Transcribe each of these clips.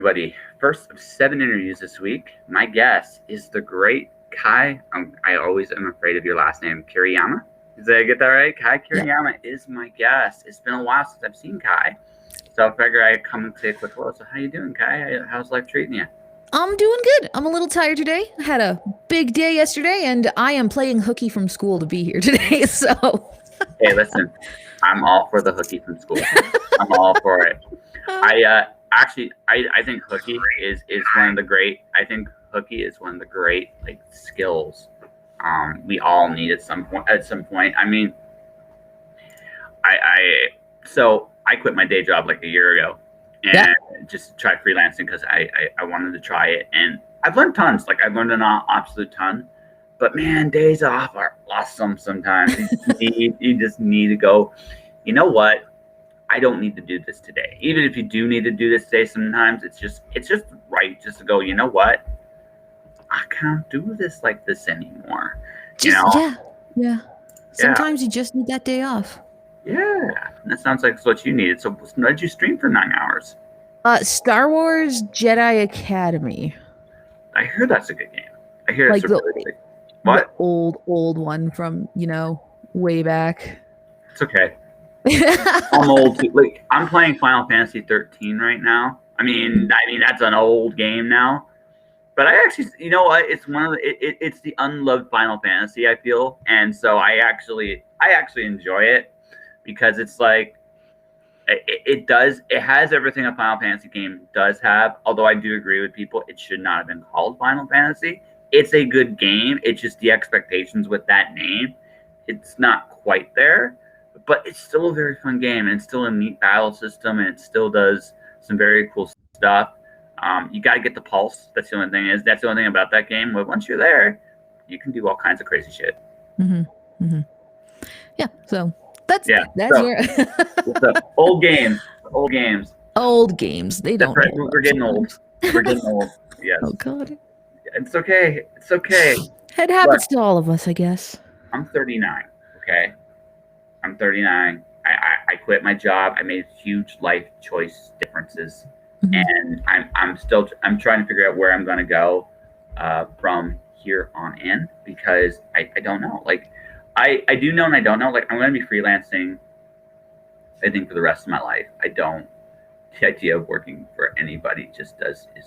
Everybody, first of 7 interviews this week. My guest is the great Kai. I always am afraid of your last name, Kiriyama. Did I get that right? Yeah. KaiKiriyama is my guest. It's been a while since I've seen Kai, so I figure I'd come and say a quick hello. So how you doing, Kai? How's life treating you? I'm doing good. I'm a little tired today. I had a big day yesterday, and I am playing hooky from school to be here today. So, Hey, listen, I'm all for the hooky from school. I'm all for it. I think hooky is one of the great. I think hooky is one of the great like skills we all need at some point. I mean, I quit my day job like a year ago and yeah. just tried freelancing because I wanted to try it, and I've learned tons. Like I've learned an absolute ton. But man, days off are awesome sometimes. You just need to go, you know what? I don't need to do this today. Even if you do need to do this today, sometimes it's just right just to go, you know what? I can't do this like this anymore. Yeah. Sometimes you just need that day off. Yeah. And that sounds like it's what you needed. So what did you stream for 9 hours? Star Wars Jedi Academy. I hear that's a good game. I hear it's like a really good. What? The old one from, way back. It's okay. I'm old too. Like I'm playing Final Fantasy 13 right now. I mean that's an old game now. But I actually, you know what? It's one of it's the unloved Final Fantasy, I feel, and so I actually enjoy it because it's like it has everything a Final Fantasy game does have. Although I do agree with people, it should not have been called Final Fantasy. It's a good game. It's just the expectations with that name. It's not quite there, but it's still a very fun game, and it's still a neat battle system, and it still does some very cool stuff. You got to get the pulse. That's the only thing. That's the only thing about that game. But once you're there, you can do all kinds of crazy shit. Yeah. So that's where the old games. Old games. They don't. Right. We're getting old. We're getting old. Yes. Oh God. It's okay. It's okay. It happens to all of us, I guess. I'm 39. Okay. I'm 39. I quit my job. I made huge life choice differences, and I'm trying to figure out where I'm going to go from here on in because I don't know. Like I do know and I don't know. Like I'm going to be freelancing, I think, for the rest of my life. The idea of working for anybody is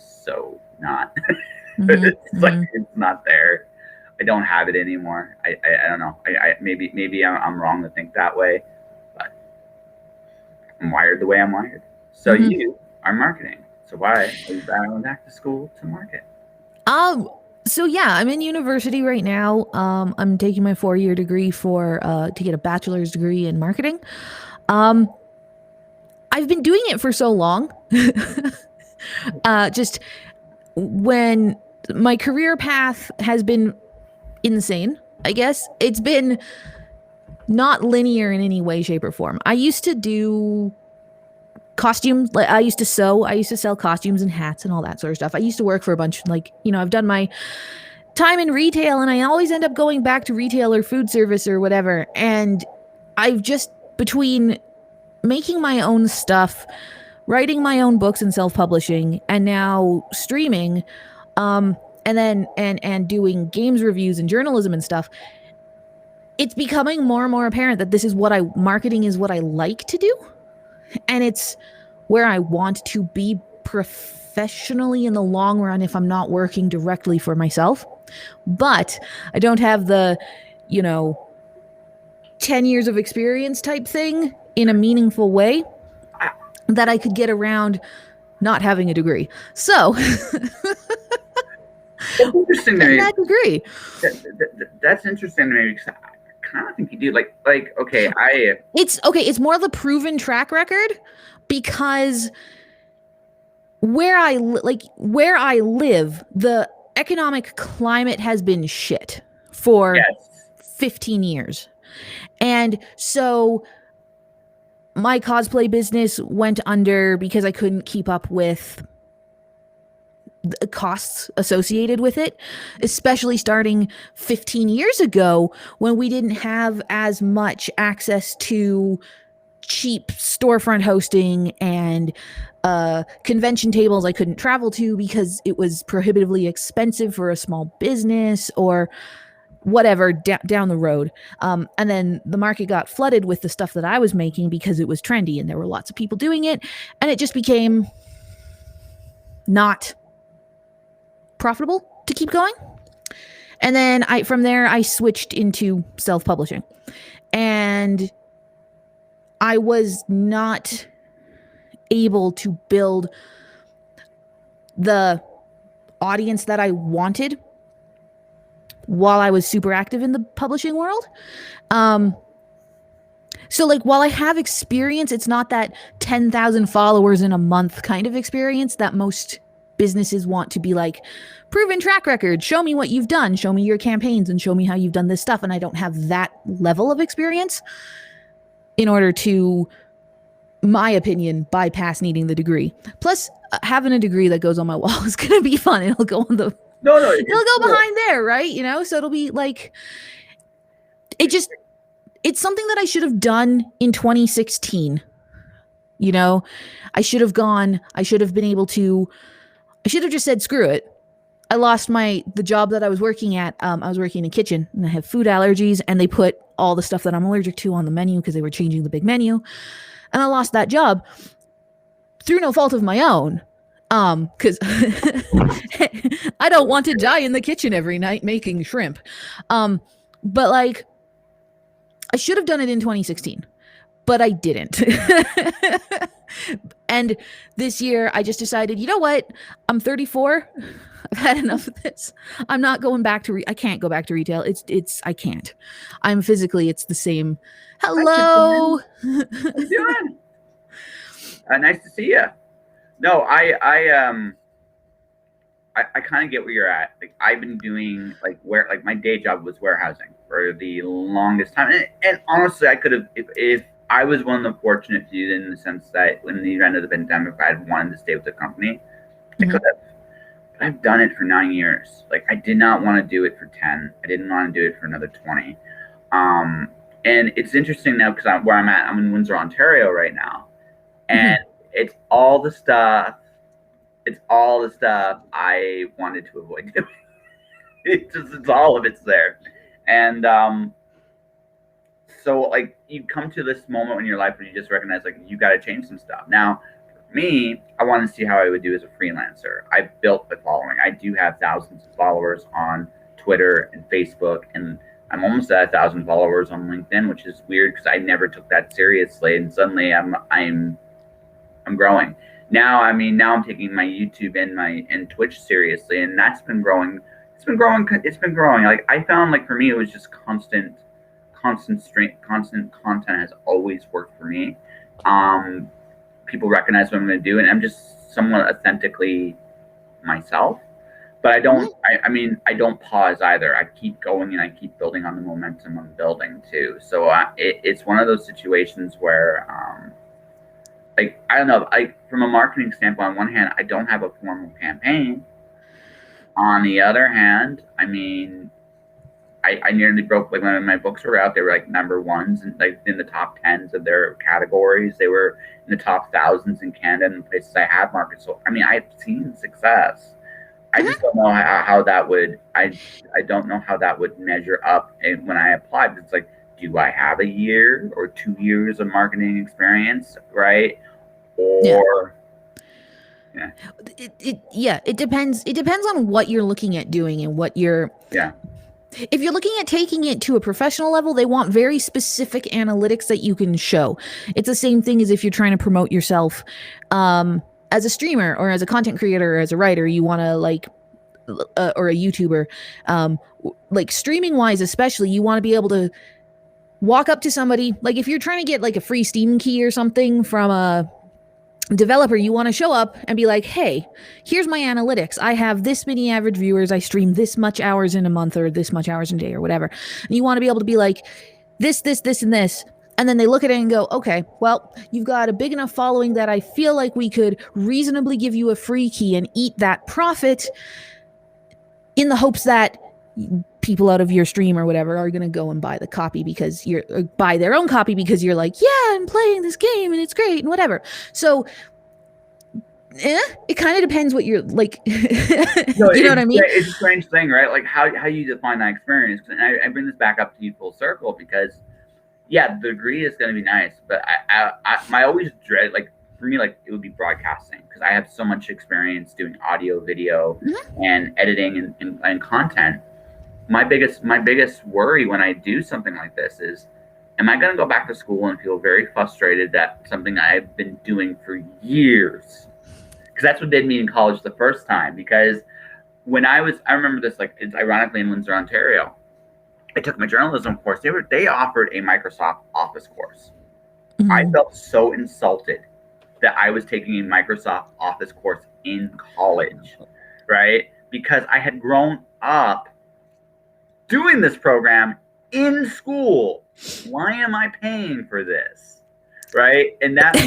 so not. It's not there. I don't have it anymore. I don't know. Maybe I'm wrong to think that way, but I'm wired the way I'm wired. So you are marketing. So why are you going back to school to market? So yeah, I'm in university right now. I'm taking my 4-year degree to get a bachelor's degree in marketing. I've been doing it for so long. Just when my career path has been insane, I guess. It's been not linear in any way, shape, or form. I used to do costumes. Like I used to sew. I used to sell costumes and hats and all that sort of stuff. I used to work for a bunch, I've done my time in retail, and I always end up going back to retail or food service or whatever. And I've just, between making my own stuff, writing my own books and self-publishing, and now streaming, and doing games reviews and journalism and stuff, it's becoming more and more apparent that marketing is what I like to do. And it's where I want to be professionally in the long run if I'm not working directly for myself. But I don't have the, 10 years of experience type thing in a meaningful way that I could get around not having a degree. So that's interesting to me. That degree. That's interesting to me because I kind of think you do. Like, okay, It's more of a proven track record because where I live, the economic climate has been shit for 15 years. And so my cosplay business went under because I couldn't keep up with the costs associated with it, especially starting 15 years ago when we didn't have as much access to cheap storefront hosting and convention tables I couldn't travel to because it was prohibitively expensive for a small business or whatever down the road. And then the market got flooded with the stuff that I was making because it was trendy and there were lots of people doing it. And it just became not profitable to keep going. And then from there, I switched into self-publishing. And I was not able to build the audience that I wanted while I was super active in the publishing world. So like while I have experience, it's not that 10,000 followers in a month kind of experience that most businesses want to be like, proven track record, show me what you've done, show me your campaigns and show me how you've done this stuff. And I don't have that level of experience in order to, my opinion, bypass needing the degree. Plus having a degree that goes on my wall is going to be fun. It'll go on the, it'll go behind there, right? You know, so it'll be like, it's something that I should have done in 2016. You know, I should have been able to, I should have just said, screw it. I lost the job that I was working at. I was working in a kitchen and I have food allergies and they put all the stuff that I'm allergic to on the menu because they were changing the big menu. And I lost that job through no fault of my own. Because I don't want to die in the kitchen every night making shrimp. But like, I should have done it in 2016, but I didn't. And this year I just decided, you know what? I'm 34. I've had enough of this. I'm not going back to, I can't go back to retail. I can't. I'm physically, it's the same. Hello. How you doing? Nice to see you. No, I kind of get where you're at. Like I've been doing like my day job was warehousing for the longest time, and honestly, I could have if I was one of the fortunate few in the sense that when the end of the pandemic, I had wanted to stay with the company, I could have. But I've done it for 9 years. Like I did not want to do it for 10. I didn't want to do it for another 20. And it's interesting now because where I'm at, I'm in Windsor, Ontario right now, and it's all the stuff I wanted to avoid doing. It's all of it's there. And so like you come to this moment in your life where you just recognize like you got to change some stuff. Now, for me, I want to see how I would do as a freelancer. I built a following. I do have thousands of followers on Twitter and Facebook, and I'm almost at 1,000 followers on LinkedIn, which is weird because I never took that seriously, and suddenly I'm growing. Now I'm taking my YouTube and Twitch seriously, and that's been growing. It's been growing. Like I found, like for me, it was just constant content has always worked for me. People recognize what I'm going to do, and I'm just somewhat authentically myself. But I don't. I don't pause either. I keep going and I keep building on the momentum I'm building too. So it's one of those situations where. Like, I don't know, from a marketing standpoint, on one hand, I don't have a formal campaign. On the other hand, I mean, I nearly broke, like when my books were out, they were like number ones and like in the top 10s of their categories. They were in the top thousands in Canada and places I have marketed. So, I mean, I've seen success. I just don't know how that would, I don't know how that would measure up when I applied. It's like, do I have a year or 2 years of marketing experience, right? Or it depends. It depends on what you're looking at doing and what you're. Yeah. If you're looking at taking it to a professional level, they want very specific analytics that you can show. It's the same thing as if you're trying to promote yourself as a streamer or as a content creator or as a writer. You want to like. Or a YouTuber, like streaming wise, especially, you want to be able to walk up to somebody, like if you're trying to get like a free Steam key or something from a developer, you want to show up and be like, hey, here's my analytics. I have this many average viewers. I stream this much hours in a month or this much hours in a day or whatever. And you want to be able to be like this, and this. And then they look at it and go, okay, well, you've got a big enough following that I feel like we could reasonably give you a free key and eat that profit in the hopes that people out of your stream or whatever are going to go and buy the copy because buy their own copy because you're like, yeah, I'm playing this game and it's great and whatever. So it kind of depends what you're like. No, you know what I mean? It's a strange thing, right? Like how you define that experience. And I bring this back up to you full circle because, yeah, the degree is going to be nice, but my always dread, like for me, like it would be broadcasting because I have so much experience doing audio, video, and editing and content. My biggest worry when I do something like this is, am I going to go back to school and feel very frustrated that something I've been doing for years? Because that's what did me in college the first time. Because when I remember this, like it's ironically in Windsor, Ontario, I took my journalism course. They offered a Microsoft Office course. Mm-hmm. I felt so insulted that I was taking a Microsoft Office course in college, right? Because I had grown up doing this program in school. Why am I paying for this? Right? And that's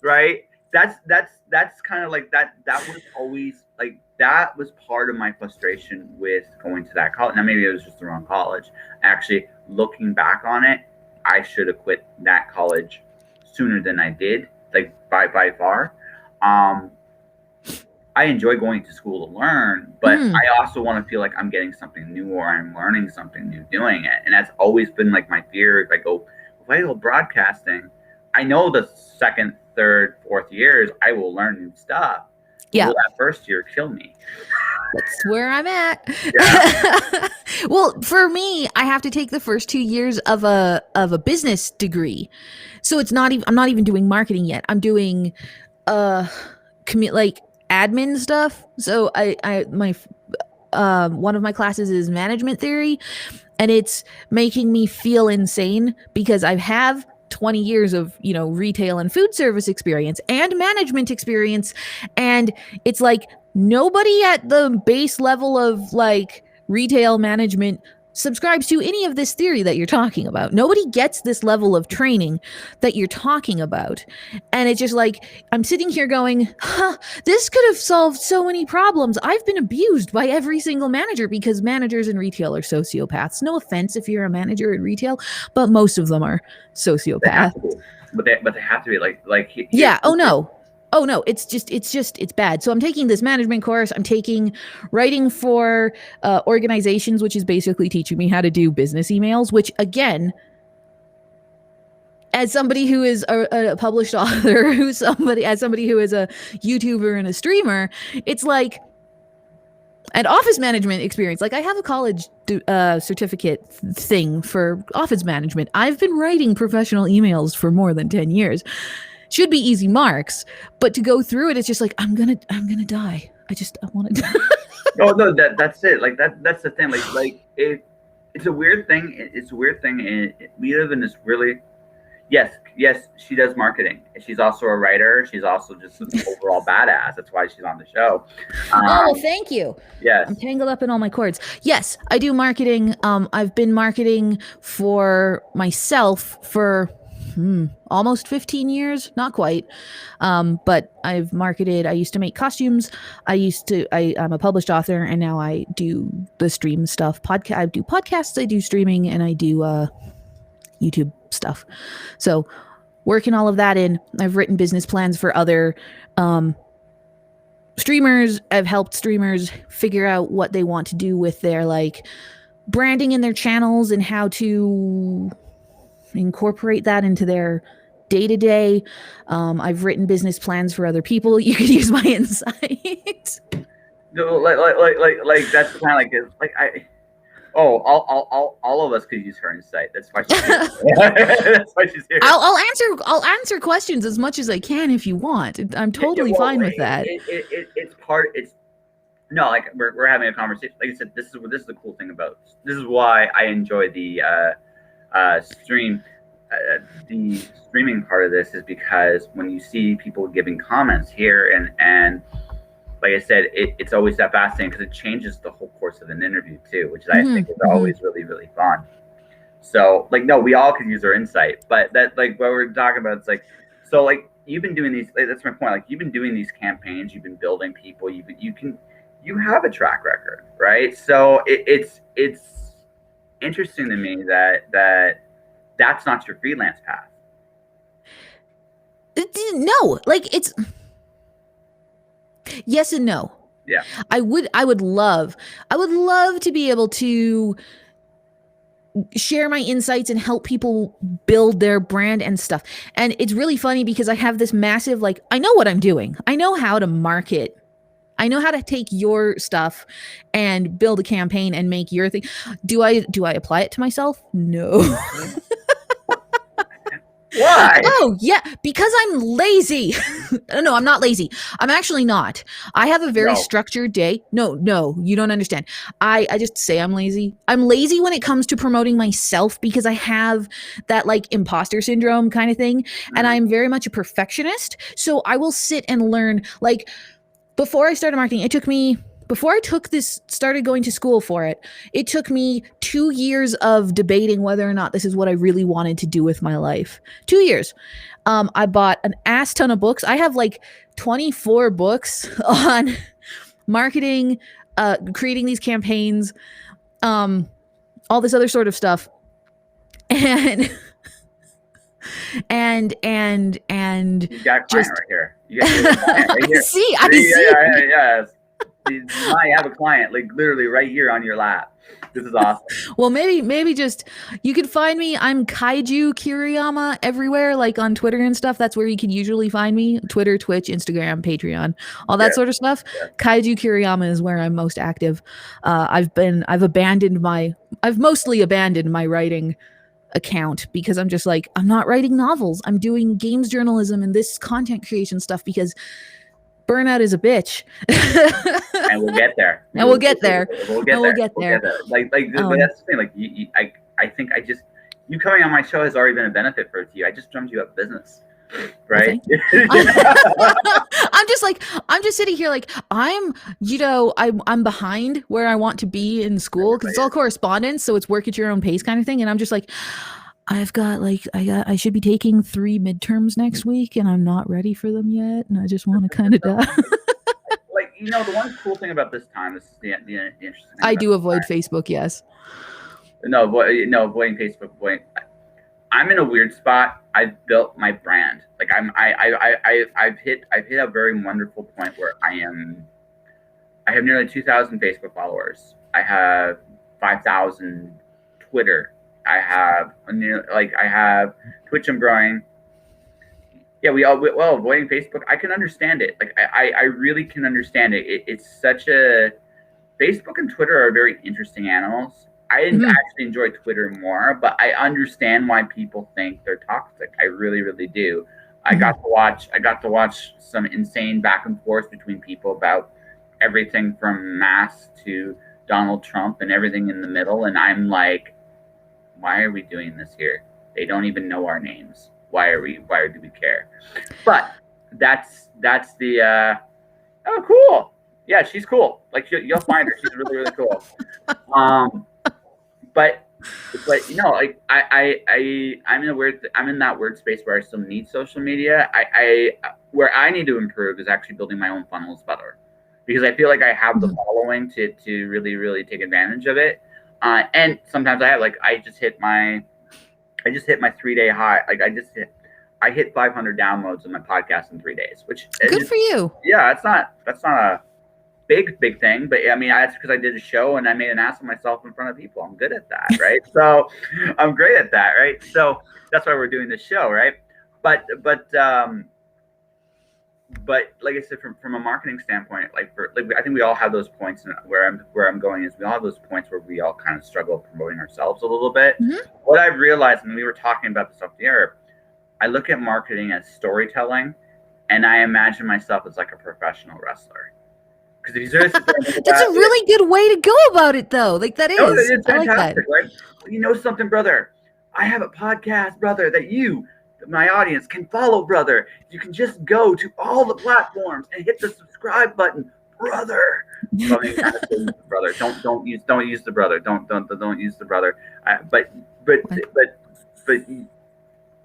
right. That's kind of like that was always like that was part of my frustration with going to that college. Now maybe it was just the wrong college. Actually, looking back on it, I should have quit that college sooner than I did, like by far. I enjoy going to school to learn, but I also want to feel like I'm getting something new or I'm learning something new doing it. And that's always been like my fear. If I go broadcasting, I know the second, third, fourth years, I will learn new stuff. Yeah. Will that first year kill me? That's where I'm at. Yeah. Well, for me, I have to take the first 2 years of a business degree. So it's not even, I'm not even doing marketing yet. I'm doing like admin stuff. So my one of my classes is management theory, and it's making me feel insane because I have 20 years of, retail and food service experience and management experience. And it's like nobody at the base level of like retail management subscribes to any of this theory that you're talking about. Nobody gets this level of training that you're talking about. And it's just like, I'm sitting here going, this could have solved so many problems. I've been abused by every single manager because managers in retail are sociopaths. No offense if you're a manager in retail, but most of them are sociopaths. But they have to be like yeah. Oh no, it's bad. So I'm taking this management course. I'm taking writing for organizations, which is basically teaching me how to do business emails, which again, as somebody who is a published author, as somebody who is a YouTuber and a streamer, it's like an office management experience. Like I have a college certificate thing for office management. I've been writing professional emails for more than 10 years. Should be easy marks, but to go through it, it's just like I'm gonna die. I want to die. No, that's it. Like that's the thing. Like it's a weird thing. It's a weird thing. And we live in this really. Yes, she does marketing. She's also a writer. She's also just an overall badass. That's why she's on the show. Oh, thank you. Yes. I'm tangled up in all my cords. Yes, I do marketing. I've been marketing for myself for almost 15 years, not quite. But I've marketed, I used to make costumes. I'm a published author, and now I do the stream stuff. I do podcasts, I do streaming, and I do YouTube stuff. So working all of that in, I've written business plans for other streamers. I've helped streamers figure out what they want to do with their like branding in their channels and how to incorporate that into their day-to-day. I've written business plans for other people. You could use my insight. No, like that's kind of like it. Like all of us could use her insight. That's why she's here. That's why she's here. I'll answer questions as much as I can if you want. I'm totally fine with that. We're having a conversation. Like I said, this is the cool thing about this is why I enjoy the stream. The streaming part of this is because when you see people giving comments here and like I said, it's always that fascinating because it changes the whole course of an interview too, which I think is always really, really fun. So like, no, we all could use our insight, but that like what we're talking about, it's like, so like you've been doing these, that's my point. Like you've been doing these campaigns, you've been building people, you can you have a track record, right? So it's interesting to me that's not your freelance path. No, like it's yes and no. Yeah. I would love to be able to share my insights and help people build their brand and stuff. And it's really funny because I have this massive, like, I know what I'm doing. I know how to market. I know how to take your stuff and build a campaign and make your thing. Do I apply it to myself? No. Why? Oh, yeah, because I'm lazy. No, I'm not lazy. I'm actually not. I have a very structured day. No, you don't understand. I just say I'm lazy. I'm lazy when it comes to promoting myself because I have that like imposter syndrome kind of thing. And I'm very much a perfectionist. So I will sit and learn. Like before I started marketing, before I started going to school for it, it took me 2 years of debating whether or not this is what I really wanted to do with my life. 2 years. I bought an ass ton of books. I have like 24 books on marketing, creating these campaigns, all this other sort of stuff. And you got a client right here. You got a client right here. See, I see. Yeah. You might have a client like literally right here on your lap. This is awesome. Well, maybe just you can find me. I'm KaiKiriyama everywhere, like on Twitter and stuff. That's where you can usually find me. Twitter, Twitch, Instagram, Patreon, all that sort of stuff. Yeah. KaiKiriyama is where I'm most active. I've mostly abandoned my writing account because I'm just like, I'm not writing novels. I'm doing games journalism and this content creation stuff because burnout is a bitch. And we'll get there. We'll get there. Like that's the thing. Like I think you coming on my show has already been a benefit for you. I just drummed you up business. Right. I'm just sitting here like I'm behind where I want to be in school because it's all correspondence, so it's work at your own pace kind of thing. And I'm just like, I should be taking 3 midterms next week, and I'm not ready for them yet, and I just want to kind of die. Like the one cool thing about this time is the interesting. I do avoid Facebook. Yes. No, avoiding Facebook. I'm in a weird spot. I've built my brand. Like I've hit a very wonderful point where I have nearly 2,000 Facebook followers. I have 5,000 Twitter. I have Twitch. I'm growing. Yeah, avoiding Facebook. I can understand it. Like I really can understand it. It's such a Facebook and Twitter are very interesting animals. I actually enjoy Twitter more, but I understand why people think they're toxic. I really, really do. I got to watch some insane back and forth between people about everything from masks to Donald Trump and everything in the middle. And I'm like, why are we doing this here? They don't even know our names. Why do we care? But that's the oh, cool. Yeah, she's cool. Like you'll find her. She's really, really cool. But like I'm in that weird space where I still need social media. Where I need to improve is actually building my own funnels better, because I feel like I have the following to really, really take advantage of it. And sometimes I just hit my 3-day high. Like I hit 500 downloads of my podcast in 3 days, which good for you. Yeah, that's not a big thing, but I mean, that's because I did a show and I made an ass of myself in front of people. I'm good at that, right? So I'm great at that, right? So that's why we're doing this show, right? But like I said, from a marketing standpoint, I think we all have those points. And where I'm going is we all have those points where we all kind of struggle promoting ourselves a little bit. Mm-hmm. What I've realized, and we were talking about this off the air, I look at marketing as storytelling, and I imagine myself as like a professional wrestler. Because if you that's a really good way to go about it, though. Like that is, it's fantastic, I like that. Right? You know something, brother? I have a podcast, brother, that my audience can follow, brother. You can just go to all the platforms and hit the subscribe button, brother. Brother, don't use the brother. Don't use the brother. But you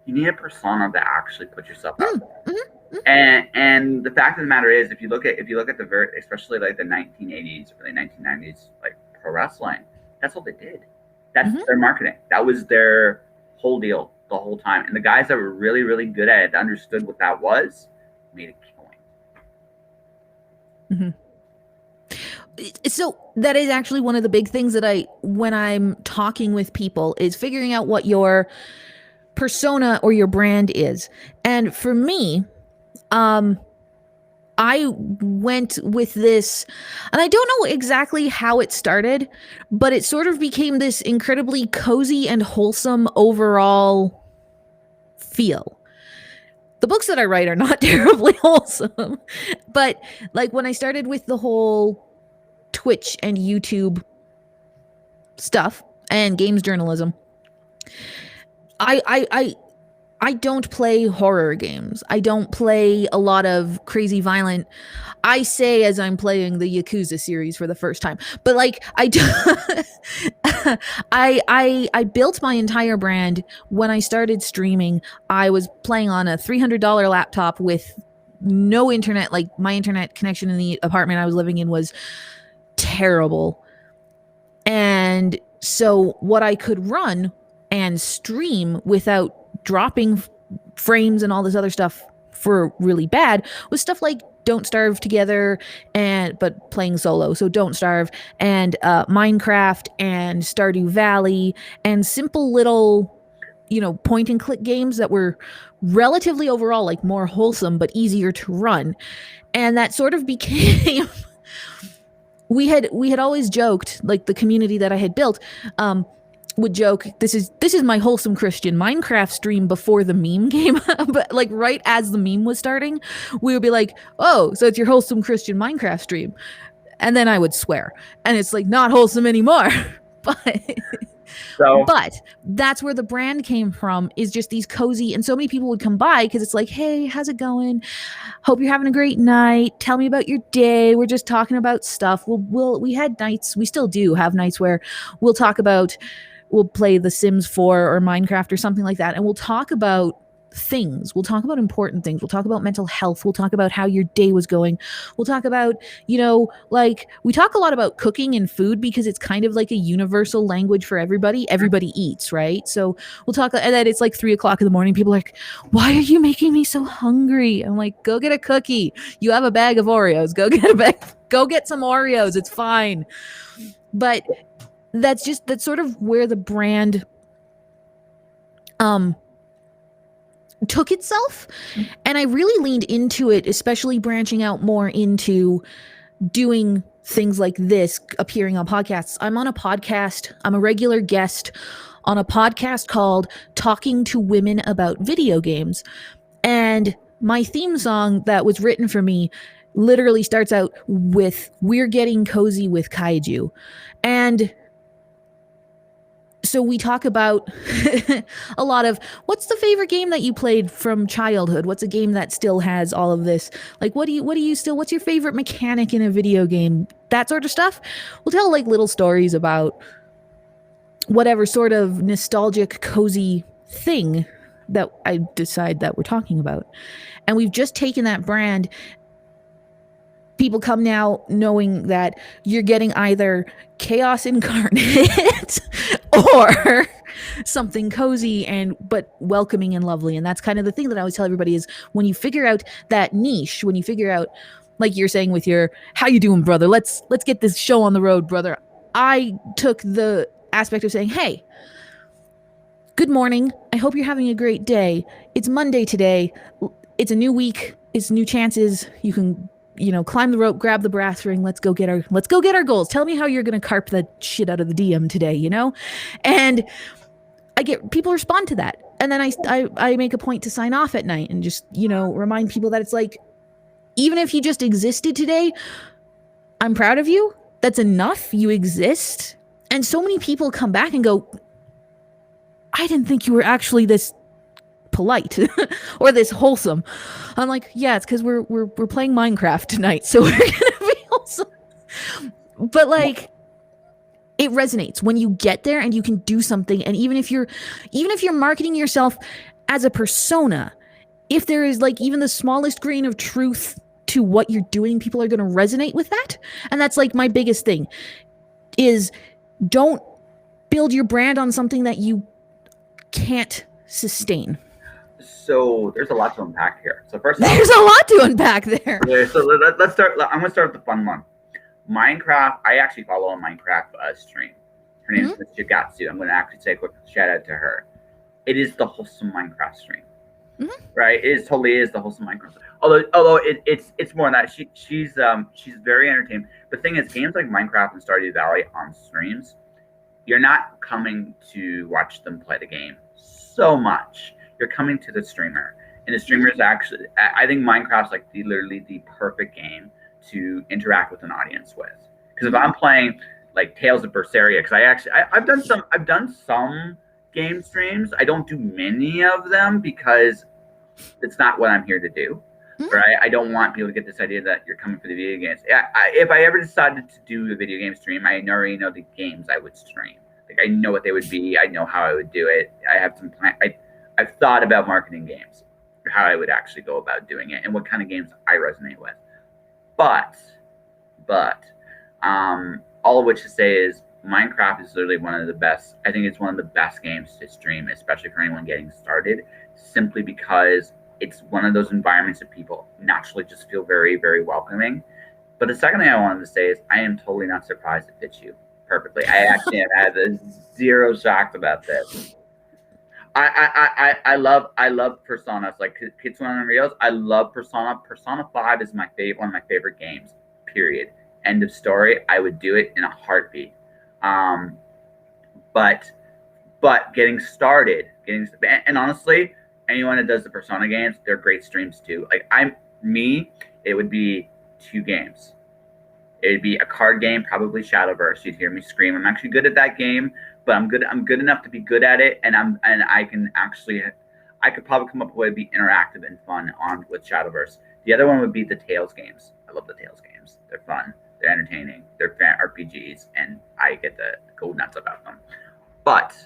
need a persona to actually put yourself out there. And the fact of the matter is, if you look at the especially like the 1980s, early 1990s, like pro wrestling, that's what they did. That's their marketing. That was their whole deal the whole time. And the guys that were really, really good at it, understood what that was, made a killing. So that is actually one of the big things that when I'm talking with people, is figuring out what your persona or your brand is. And for me, I went with this, and I don't know exactly how it started, but it sort of became this incredibly cozy and wholesome overall feel. The books that I write are not terribly wholesome, but like when I started with the whole Twitch and YouTube stuff and games journalism, I don't play horror games. I don't play a lot of crazy violent. I say as I'm playing the Yakuza series for the first time, but like I built my entire brand when I started streaming. I was playing on a $300 laptop with no internet. Like my internet connection in the apartment I was living in was terrible. And so what I could run and stream without dropping frames and all this other stuff for really bad was stuff like Don't Starve Together, but playing solo, so Don't Starve, and Minecraft and Stardew Valley, and simple little, point and click games that were relatively overall like more wholesome but easier to run. And that sort of became we had always joked, like the community that I had built would joke, this is my wholesome Christian Minecraft stream before the meme came up. But like right as the meme was starting, we would be like, oh, so it's your wholesome Christian Minecraft stream. And then I would swear, and it's like not wholesome anymore. But that's where the brand came from, is just these cozy, and so many people would come by because it's like, hey, how's it going? Hope you're having a great night. Tell me about your day. We're just talking about stuff. We had nights, we still do have nights where we'll play The Sims 4 or Minecraft or something like that, and we'll talk about things. We'll talk about important things. We'll talk about mental health. We'll talk about how your day was going. We'll talk about, like we talk a lot about cooking and food because it's kind of like a universal language for everybody. Everybody eats, right? So we'll talk, and then it's like 3:00 in the morning. People are like, why are you making me so hungry? I'm like, go get a cookie. You have a bag of Oreos. Go get some Oreos. It's fine. But that's sort of where the brand took itself. And I really leaned into it, especially branching out more into doing things like this, appearing on podcasts. I'm on a podcast. I'm a regular guest on a podcast called Talking to Women About Video Games. And my theme song that was written for me literally starts out with, "We're getting cozy with kaiju." And so we talk about a lot of, what's the favorite game that you played from childhood? What's a game that still has all of this? Like, what's your favorite mechanic in a video game? That sort of stuff. We'll tell like little stories about whatever sort of nostalgic, cozy thing that I decide that we're talking about. And we've just taken that brand. People come now knowing that you're getting either chaos incarnate or something cozy but welcoming and lovely. And that's kind of the thing that I always tell everybody is, when you figure out that niche, when you figure out, like you're saying with your, how you doing, brother? Let's get this show on the road, brother. I took the aspect of saying, hey, good morning. I hope you're having a great day. It's Monday today. It's a new week. It's new chances. You can climb the rope, grab the brass ring. Let's go get our goals. Tell me how you're going to carp the shit out of the DM today, And I get people respond to that. And then I make a point to sign off at night and just, remind people that it's like, even if you just existed today, I'm proud of you. That's enough. You exist. And so many people come back and go, I didn't think you were actually this polite or this wholesome. I'm like, yeah, it's because we're playing Minecraft tonight, so we're gonna be wholesome. But like, it resonates when you get there and you can do something. And even if you're marketing yourself as a persona, if there is like even the smallest grain of truth to what you're doing, people are going to resonate with that. And that's like my biggest thing is don't build your brand on something that you can't sustain. So there's a lot to unpack here. So first, there's a lot to unpack there. Yeah, so let's start. I'm gonna start with the fun one. Minecraft. I actually follow a Minecraft stream. Her name is Miss Shigatsu. I'm gonna actually say a quick shout out to her. It is the wholesome Minecraft stream, right? It is totally is the wholesome Minecraft. Although it's more than that. She's very entertaining. The thing is, games like Minecraft and Stardew Valley on streams, you're not coming to watch them play the game so much. You're coming to the streamer, and the streamer is actually. I think Minecraft's like literally the perfect game to interact with an audience with. Because if I'm playing like Tales of Berseria, because I've done some game streams. I don't do many of them because it's not what I'm here to do. Right? I don't want people to get this idea that you're coming for the video games. If I ever decided to do a video game stream, I already know the games I would stream. Like I know what they would be. I know how I would do it. I have some plan. I've thought about marketing games, or how I would actually go about doing it, and what kind of games I resonate with. But, all of which to say is Minecraft is literally one of the best. I think it's one of the best games to stream, especially for anyone getting started, simply because it's one of those environments that people naturally just feel very, very welcoming. But the second thing I wanted to say is I am totally not surprised it fits you perfectly. I actually have had zero shock about this. I love Personas, like Kitsune and Reels. I love Persona. Persona 5 is one of my favorite games. Period. End of story. I would do it in a heartbeat. But getting started, and honestly, anyone that does the Persona games, they're great streams too. Like it would be 2 games. It'd be a card game, probably Shadowverse. You'd hear me scream. I'm actually good at that game, but I'm good enough to be good at it, and I could probably come up with a way to be interactive and fun on with Shadowverse. The other one would be the Tales games. I love the Tales games. They're fun. They're entertaining. They're fan RPGs, and I get to go nuts about them. But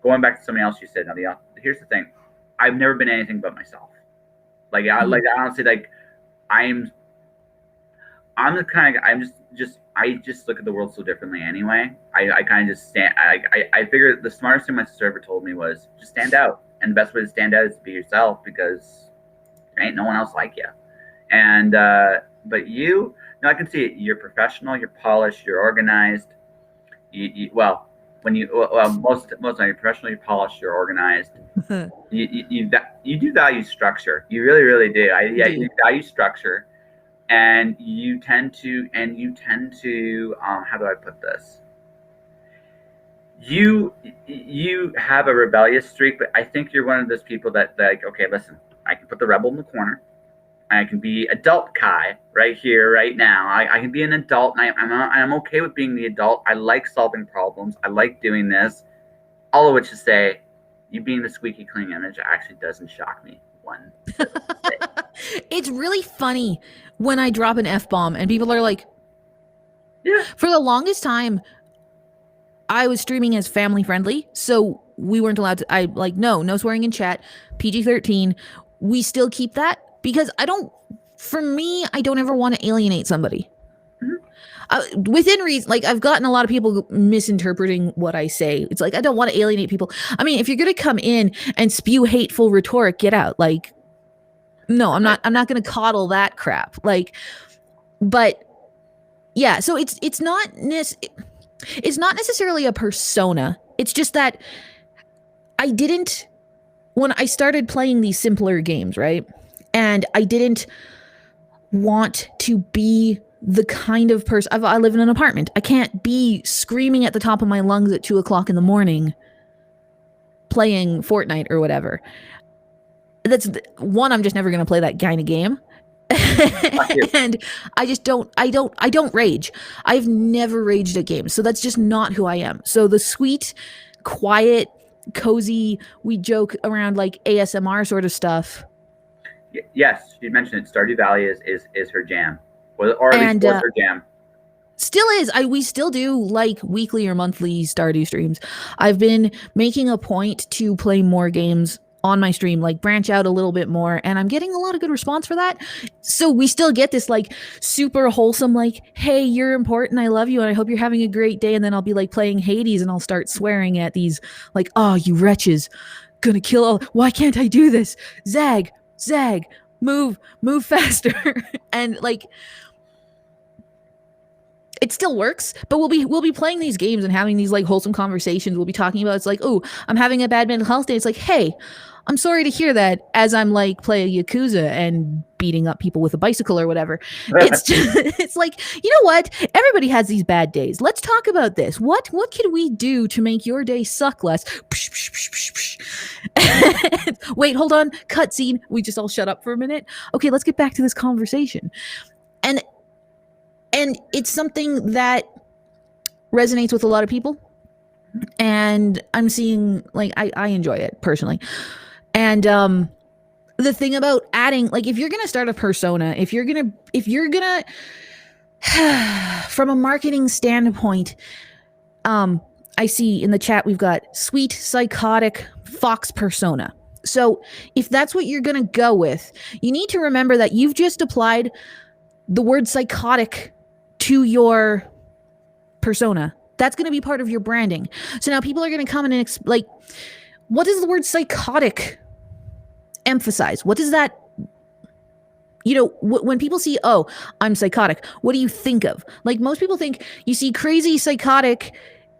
going back to something else you said, now here's the thing: I've never been anything but myself. Like I honestly like I'm the kind of I just look at the world so differently anyway. I kind of just stand. I figured the smartest thing my sister ever told me was just stand out, and the best way to stand out is to be yourself because there ain't no one else like you. And but you, no, I can see it. You're professional. You're polished. You're organized. Most of the time you're professional. You're polished. You're organized. You do value structure. You really, really do. You value structure. And you tend to how do I put this? You have a rebellious streak, but I think you're one of those people that like, okay, listen, I can put the rebel in the corner. I can be adult Kai right here, right now. I can be an adult, and I'm okay with being the adult. I like solving problems. I like doing this. All of which to say, you being the squeaky clean image actually doesn't shock me one bit. It's really funny when I drop an F-bomb and people are like, yeah. For the longest time, I was streaming as family friendly, so we weren't allowed to, no swearing in chat, PG-13. We still keep that because I don't ever want to alienate somebody. Within reason, like I've gotten a lot of people misinterpreting what I say. It's like, I don't want to alienate people. I mean, if you're going to come in and spew hateful rhetoric, get out. Like, no, I'm not going to coddle that crap. Like, but yeah, so it's not necessarily a persona. It's just that when I started playing these simpler games, right? And I didn't want to be the kind of person. I live in an apartment. I can't be screaming at the top of my lungs at 2:00 in the morning playing Fortnite or whatever. That's one. I'm just never going to play that kind of game. And I don't rage. I've never raged at games. So that's just not who I am. So the sweet, quiet, cozy, we joke around like ASMR sort of stuff. Yes, you mentioned it. Stardew Valley is her jam. Or at least was her jam. Still is. We still do like weekly or monthly Stardew streams. I've been making a point to play more games on my stream, like branch out a little bit more, and I'm getting a lot of good response for that. So we still get this like super wholesome, like, hey, you're important, I love you, and I hope you're having a great day. And then I'll be like playing Hades and I'll start swearing at these like, oh, you wretches, gonna kill all, why can't I do this? Zag, move faster. And like, it still works, but we'll be playing these games and having these like wholesome conversations. We'll be talking about, it's like, oh, I'm having a bad mental health day. It's like, hey, I'm sorry to hear that, as I'm like playing Yakuza and beating up people with a bicycle or whatever. It's just, it's like, you know what? Everybody has these bad days. Let's talk about this. What can we do to make your day suck less? Wait, hold on. Cutscene. We just all shut up for a minute. Okay, let's get back to this conversation. And it's something that resonates with a lot of people. And I'm seeing, like, I enjoy it personally. And the thing about adding, like, if you're gonna start a persona, if you're gonna from a marketing standpoint, I see in the chat we've got sweet psychotic fox persona. So if that's what you're gonna go with, you need to remember that you've just applied the word psychotic to your persona. That's going to be part of your branding. So now people are going to come in and like, what does the word psychotic emphasize? What does that, you know, when people see, oh, I'm psychotic, what do you think of? Like, most people think, you see crazy psychotic,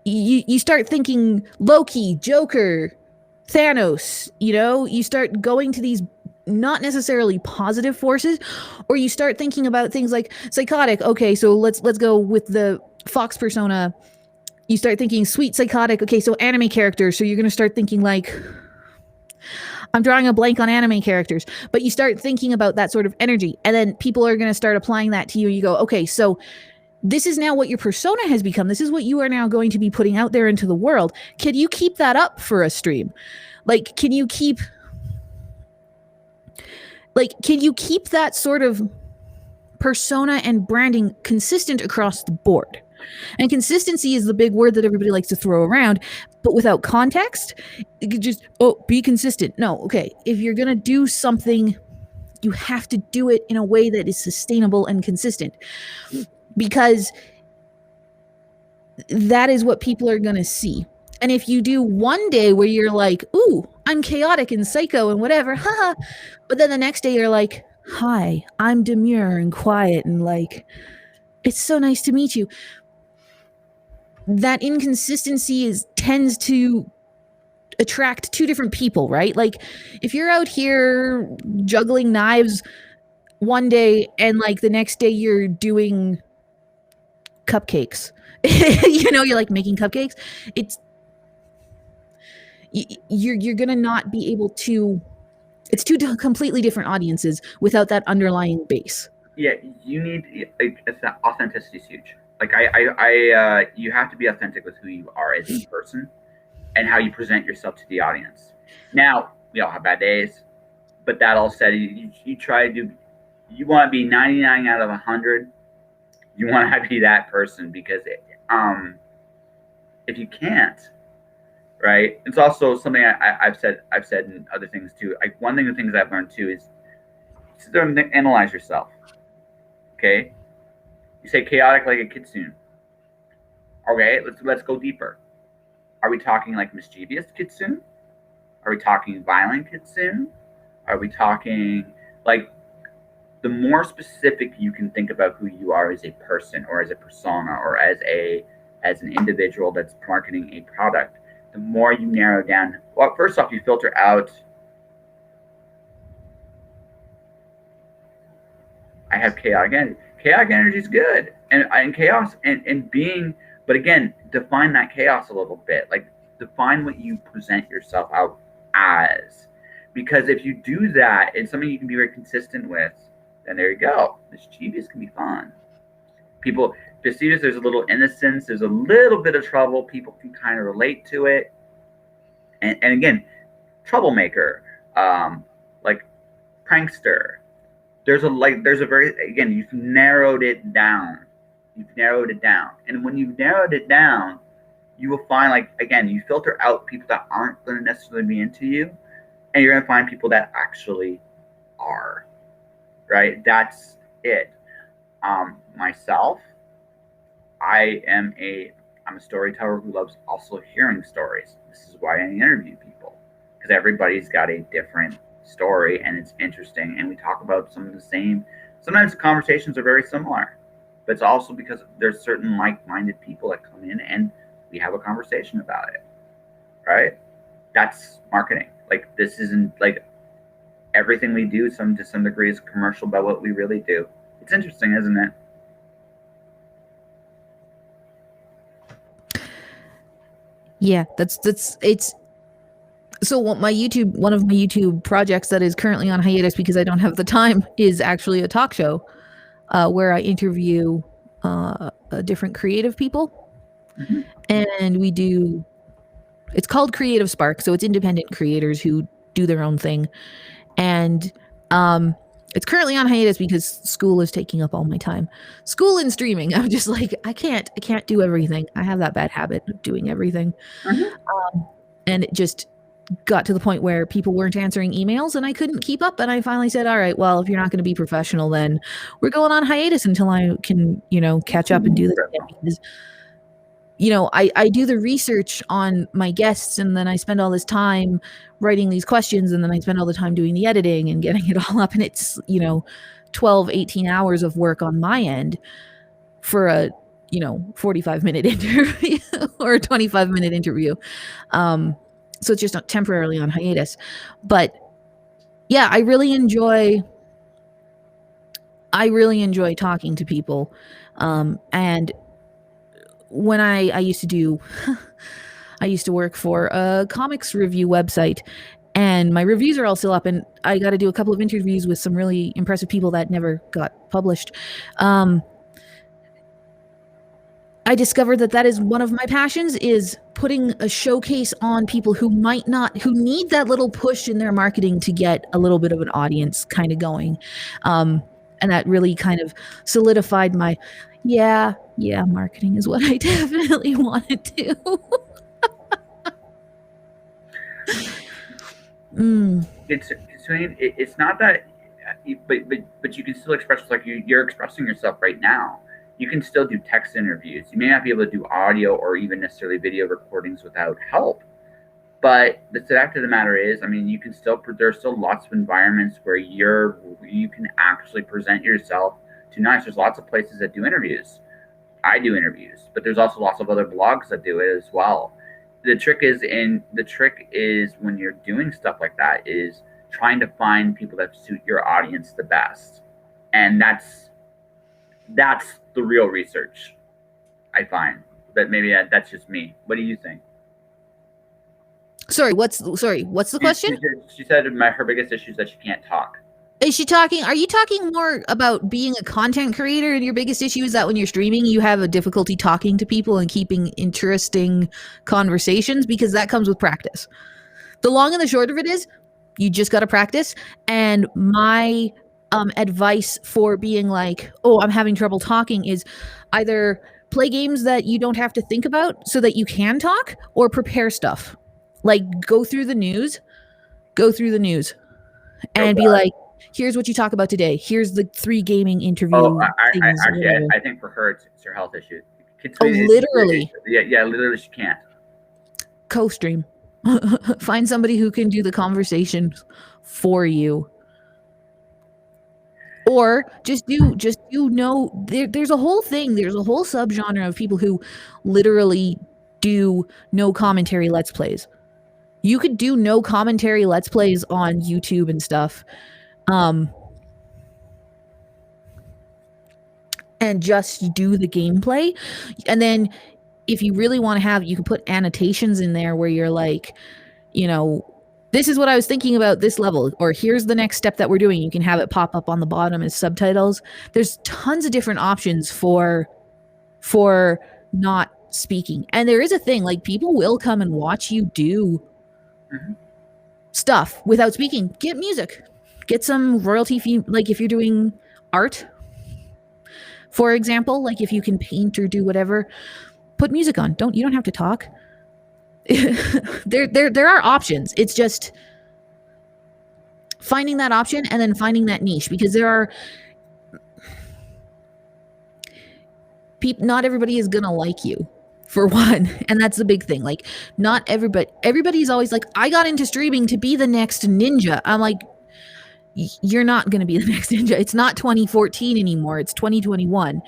you start thinking Loki, Joker, Thanos, you know, you start going to these not necessarily positive forces, or you start thinking about things like psychotic. Okay, so let's go with the fox persona. You start thinking sweet psychotic. Okay, so anime characters. So you're going to start thinking like, I'm drawing a blank on anime characters, but you start thinking about that sort of energy, and then people are going to start applying that to you. You go, okay, so this is now what your persona has become. This is what you are now going to be putting out there into the world. Can you keep that up for a stream? Like, can you keep that sort of persona and branding consistent across the board? And consistency is the big word that everybody likes to throw around, but without context, you could just, oh, be consistent. No, okay. If you're going to do something, you have to do it in a way that is sustainable and consistent, because that is what people are going to see. And if you do one day where you're like, ooh, I'm chaotic and psycho and whatever, haha, but then the next day you're like, hi, I'm demure and quiet and like, it's so nice to meet you. That inconsistency tends to attract two different people, right? Like, if you're out here juggling knives one day and like the next day you're doing cupcakes, you know, you're like making cupcakes, you're gonna not be able to, it's two completely different audiences without that underlying base. Yeah, you need, authenticity is huge. Like, you have to be authentic with who you are as a person and how you present yourself to the audience. Now, we all have bad days, but that all said, you try to do, you want to be 99 out of 100. You want to be that person, because if you can't, right? It's also something I've said in other things too. Like, one thing, the things I've learned too is sit there and analyze yourself. Okay, you say chaotic like a kitsune. Okay, let's go deeper. Are we talking like mischievous kitsune? Are we talking violent kitsune? Are we talking like, the more specific you can think about who you are as a person or as a persona or as an individual that's marketing a product, the more you narrow down. Well, first off, you filter out, I have chaotic energy. Chaotic energy is good, and chaos and being, but again, define that chaos a little bit. Like, define what you present yourself out as, because if you do that, it's something you can be very consistent with, then there you go. Mischievous can be fun. People, mischievous, there's a little innocence, there's a little bit of trouble. People can kind of relate to it, and again, troublemaker, like prankster. There's a very, again, you've narrowed it down. And when you've narrowed it down, you will find, like, again, you filter out people that aren't going to necessarily be into you. and you're going to find people that actually are, right? That's it. Myself, I'm a storyteller who loves also hearing stories. This is why I interview people, because everybody's got a different story and it's interesting, and we talk about some of the same. Sometimes the conversations are very similar, but it's also because there's certain like-minded people that come in and we have a conversation about it, right? That's marketing. Like, this isn't like everything we do to some degree is commercial about what we really do. It's interesting, isn't it? Yeah, it's so what one of my YouTube projects that is currently on hiatus because I don't have the time is actually a talk show where I interview different creative people. Mm-hmm. And it's called Creative Spark, so it's independent creators who do their own thing. And it's currently on hiatus because school is taking up all my time. School and streaming. I'm just like, I can't do everything. I have that bad habit of doing everything. Mm-hmm. And it just got to the point where people weren't answering emails and I couldn't keep up. And I finally said, all right, well, if you're not going to be professional, then we're going on hiatus until I can, catch up and do this again. Because, I do the research on my guests and then I spend all this time writing these questions and then I spend all the time doing the editing and getting it all up. And it's, 12, 18 hours of work on my end for a, 45-minute interview or a 25-minute interview. So it's just not temporarily on hiatus. But yeah, I really enjoy talking to people. And when I used to work for a comics review website, and my reviews are all still up, and I got to do a couple of interviews with some really impressive people that never got published. I discovered that is one of my passions, is putting a showcase on people who need that little push in their marketing to get a little bit of an audience kind of going. And that really kind of solidified my, marketing is what I definitely want to do. It's not that, but you can still express, like you're expressing yourself right now. You can still do text interviews. You may not be able to do audio or even necessarily video recordings without help. But the fact of the matter is, you can still, there's still lots of environments where you can actually present yourself to nice. There's lots of places that do interviews. I do interviews, but there's also lots of other blogs that do it as well. The trick is when you're doing stuff like that is trying to find people that suit your audience the best. And that's the real research, I find. But maybe that's just me. What do you think? Sorry, what's the question? She said her biggest issue is that she can't talk. Are you talking more about being a content creator, and your biggest issue is that when you're streaming, you have a difficulty talking to people and keeping interesting conversations? Because that comes with practice. The long and the short of it is, you just got to practice. And my advice for being like, I'm having trouble talking, is either play games that you don't have to think about so that you can talk, or prepare stuff. Like, go through the news and be like, here's what you talk about today. Here's the 3 gaming interview. I think for her, it's her health issue. Literally. Yeah, literally she can't. Co-stream. Find somebody who can do the conversation for you. Or there's a whole thing, there's a whole subgenre of people who literally do no commentary let's plays. You could do no commentary let's plays on YouTube and stuff. And just do the gameplay. And then if you really want to you can put annotations in there where you're like, this is what I was thinking about this level, or here's the next step that we're doing. You can have it pop up on the bottom as subtitles. There's tons of different options for not speaking. And there is a thing, like, people will come and watch you do stuff without speaking. Get music. Get some royalty fee. Like, if you're doing art, for example, like if you can paint or do whatever, put music on. You don't have to talk. There are options. It's just finding that option and then finding that niche, because there are people, not everybody is gonna like you, for one, and that's the big thing. Like, not everybody's always like, I got into streaming to be the next ninja. I'm like, you're not going to be the next ninja. It's not 2014 anymore. It's 2021.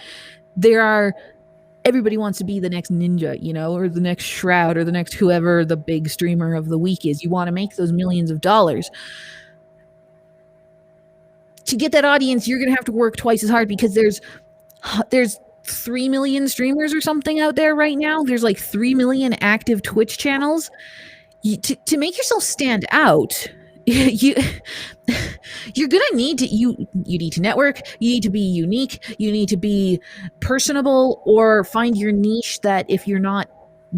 Everybody wants to be the next ninja, you know, or the next Shroud, or the next whoever the big streamer of the week is. You want to make those millions of dollars. To get that audience, you're going to have to work twice as hard, because there's 3 million streamers or something out there right now. There's like 3 million active Twitch channels. To make yourself stand out, you're gonna need to you need to network, you need to be unique, you need to be personable, or find your niche. That if you're not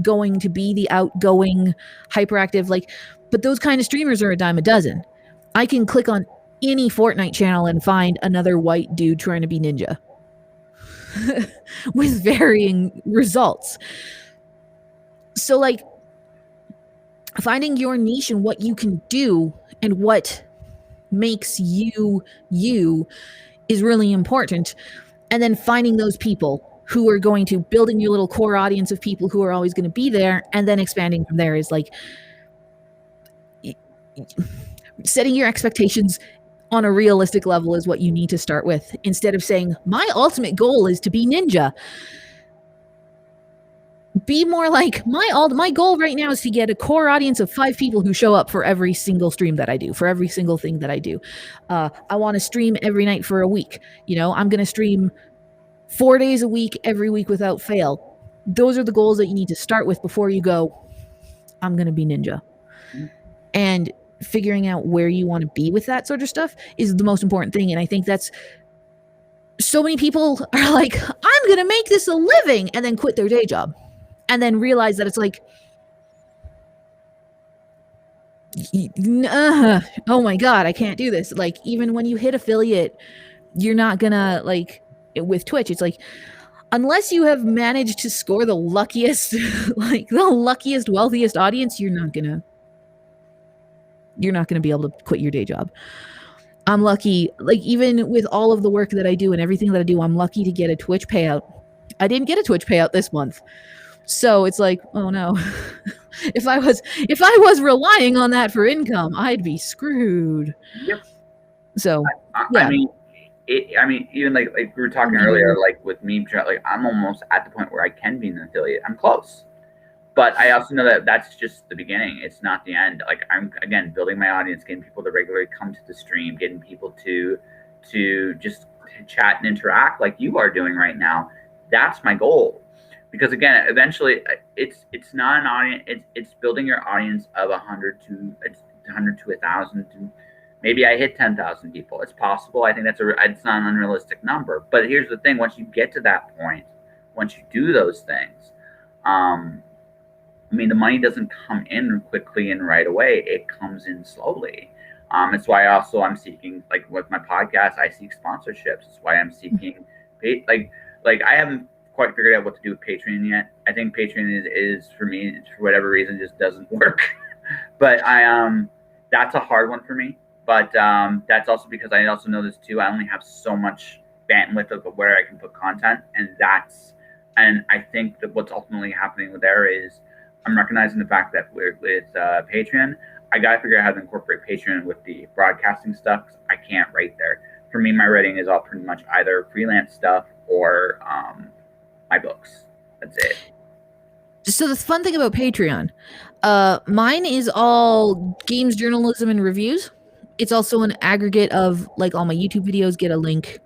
going to be the outgoing, hyperactive, like, but those kind of streamers are a dime a dozen. I can click on any Fortnite channel and find another white dude trying to be ninja with varying results. So, like, finding your niche and what you can do and what makes you is really important. And then finding those people who are going to building your little core audience of people who are always going to be there, and then expanding from there is like setting your expectations on a realistic level is what you need to start with, instead of saying, my ultimate goal is to be ninja. Be more like, my goal right now is to get a core audience of 5 people who show up for every single stream that I do, for every single thing that I do. I want to stream every night for a week. You know, I'm going to stream 4 days a week, every week without fail. Those are the goals that you need to start with before you go, I'm going to be ninja. And figuring out where you want to be with that sort of stuff is the most important thing. And I think that's, so many people are like, I'm going to make this a living, and then quit their day job. And then realize that it's like, oh my God, I can't do this. Like, even when you hit affiliate, you're not gonna, like, with Twitch, it's like, unless you have managed to score the luckiest, like the luckiest, wealthiest audience, you're not gonna be able to quit your day job. I'm lucky, like, even with all of the work that I do and everything that I do, I'm lucky to get a Twitch payout. I didn't get a Twitch payout this month. So it's like, oh no, if I was relying on that for income, I'd be screwed. Yep. So yeah. I mean, even like we were talking earlier, like with me, like, I'm almost at the point where I can be an affiliate. I'm close, but I also know that that's just the beginning. It's not the end. Like, I'm, again, building my audience, getting people to regularly come to the stream, getting people to just chat and interact like you are doing right now. That's my goal. Because, again, eventually it's not an audience. It's building your audience of 100 to 1,000. Maybe I hit 10,000 people. It's possible. I think it's not an unrealistic number. But here's the thing: once you get to that point, once you do those things, I mean, the money doesn't come in quickly and right away. It comes in slowly. It's why also I'm seeking, like with my podcast, I seek sponsorships. It's why I'm seeking like I haven't quite figured out what to do with Patreon yet. I think Patreon is for me, for whatever reason, just doesn't work. But that's a hard one for me. But that's also because I also know this too. I only have so much bandwidth of where I can put content, and I think that what's ultimately happening there is I'm recognizing the fact that with Patreon, I got to figure out how to incorporate Patreon with the broadcasting stuff. I can't write there. For me, my writing is all pretty much either freelance stuff or my books. That's it. So the fun thing about Patreon, mine is all games journalism and reviews. It's also an aggregate of, like, all my YouTube videos get a link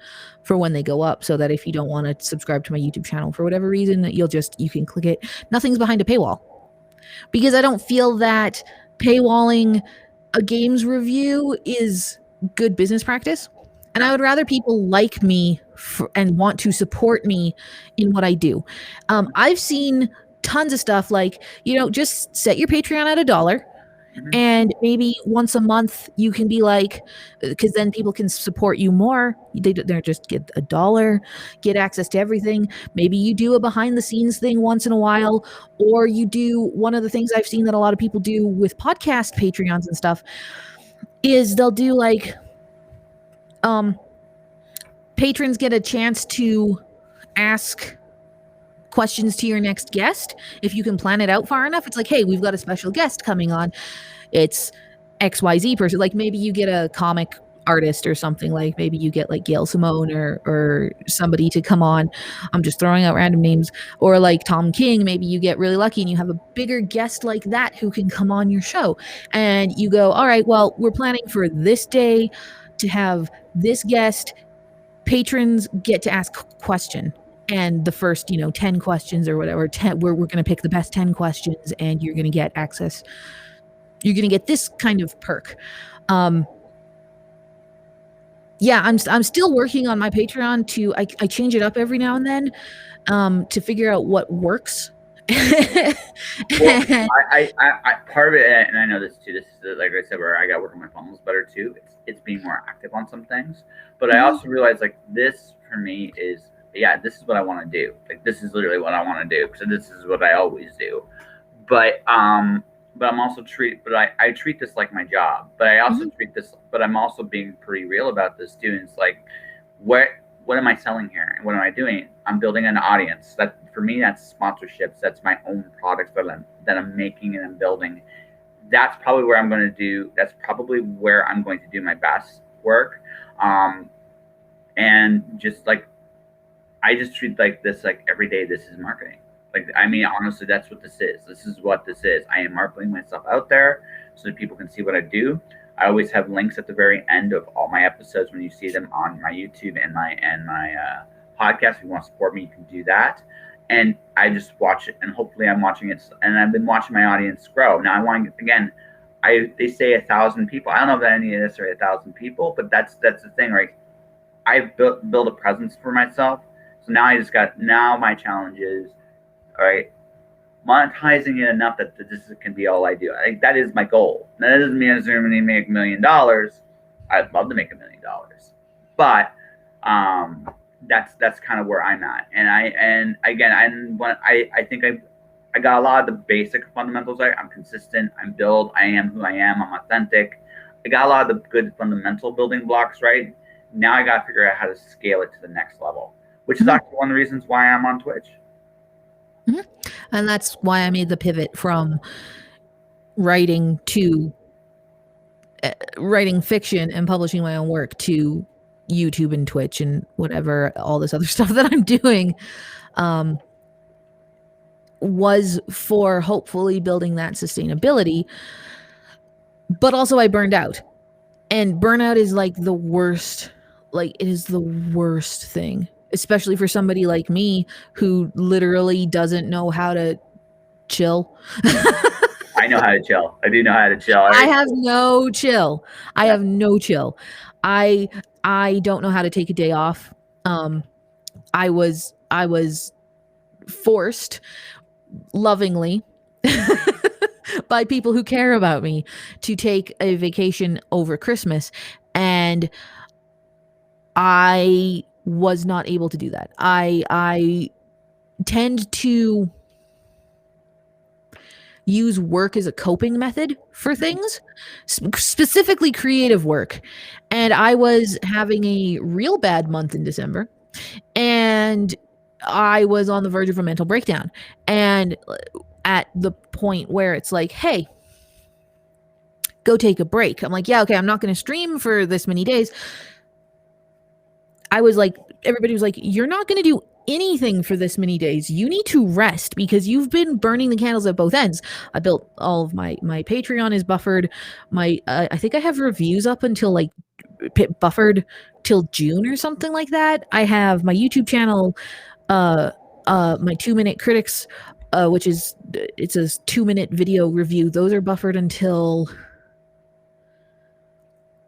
for when they go up, so that if you don't want to subscribe to my YouTube channel for whatever reason, you can click it. Nothing's behind a paywall, because I don't feel that paywalling a games review is good business practice. And I would rather people like me and want to support me in what I do. I've seen tons of stuff like, just set your Patreon at $1, and maybe once a month you can be like, because then people can support you more. They're just get $1, get access to everything. Maybe you do a behind the scenes thing once in a while, or you do one of the things I've seen that a lot of people do with podcast Patreons and stuff is they'll do like patrons get a chance to ask questions to your next guest. If you can plan it out far enough, it's like, hey, we've got a special guest coming on. It's XYZ person. Like maybe you get a comic artist or something, like maybe you get like Gail Simone or somebody to come on. I'm just throwing out random names. Or like Tom King, maybe you get really lucky and you have a bigger guest like that who can come on your show. And you go, all right, well, we're planning for this day to have this guest. Patrons get to ask a question. And the first, 10 questions or whatever, 10, we're going to pick the best 10 questions and you're going to get access. You're going to get this kind of perk. Yeah, I'm still working on my Patreon to I change it up every now and then to figure out what works. Well, I part of it, and I know this too. This is like I said, where I got to work on my funnels better too. It's being more active on some things, but I also realized like this for me is this is what I want to do. Like this is literally what I want to do. So this is what I always do. But I'm also I treat this like my job. But I also treat this. But I'm also being pretty real about this too. And it's like, what am I selling here? And what am I doing? I'm building an audience. That for me, that's sponsorships. That's my own products that I'm making and I'm building. That's probably where I'm going to do. That's probably where I'm going to do my best work. And just like, I just treat like this, like every day, this is marketing. Like, I mean, honestly, that's what this is. This is what this is. I am marketing myself out there so that people can see what I do. I always have links at the very end of all my episodes when you see them on my YouTube and my podcast. If you want to support me, you can do that. And I just watch it, and hopefully I'm watching it. And I've been watching my audience grow. Now I want, again, they say 1,000 people. I don't know if any of this are 1,000 people, but that's the thing, right? I've built a presence for myself. So now my challenge is, all right, monetizing it enough that this can be all I do. I think that is my goal. Now, that doesn't mean I'm going to make $1 million. I'd love to make $1 million, but that's kind of where I'm at. I think I got a lot of the basic fundamentals right. I'm consistent. I'm build. I am who I am. I'm authentic. I got a lot of the good fundamental building blocks right. Now I got to figure out how to scale it to the next level, which is actually one of the reasons why I'm on Twitch. And that's why I made the pivot from writing fiction and publishing my own work to YouTube and Twitch and whatever, all this other stuff that I'm doing, was for hopefully building that sustainability. But also I burned out, and burnout is like the worst. Like, it is the worst thing, especially for somebody like me who literally doesn't know how to chill. I know how to chill. I do know how to chill. I have no chill. I have no chill. I don't know how to take a day off. I was forced lovingly by people who care about me to take a vacation over Christmas, and I was not able to do that. I tend to use work as a coping method for things, specifically creative work. And I was having a real bad month in December, and I was on the verge of a mental breakdown. And at the point where it's like, hey, go take a break. I'm like, yeah, okay, I'm not going to stream for this many days. I was like, everybody was like, you're not going to do anything for this many days. You need to rest because you've been burning the candles at both ends. I built all of my Patreon is buffered. I think I have reviews up until like buffered till June or something like that. I have my YouTube channel, my 2-minute critics, which is, it's a 2-minute video review. Those are buffered until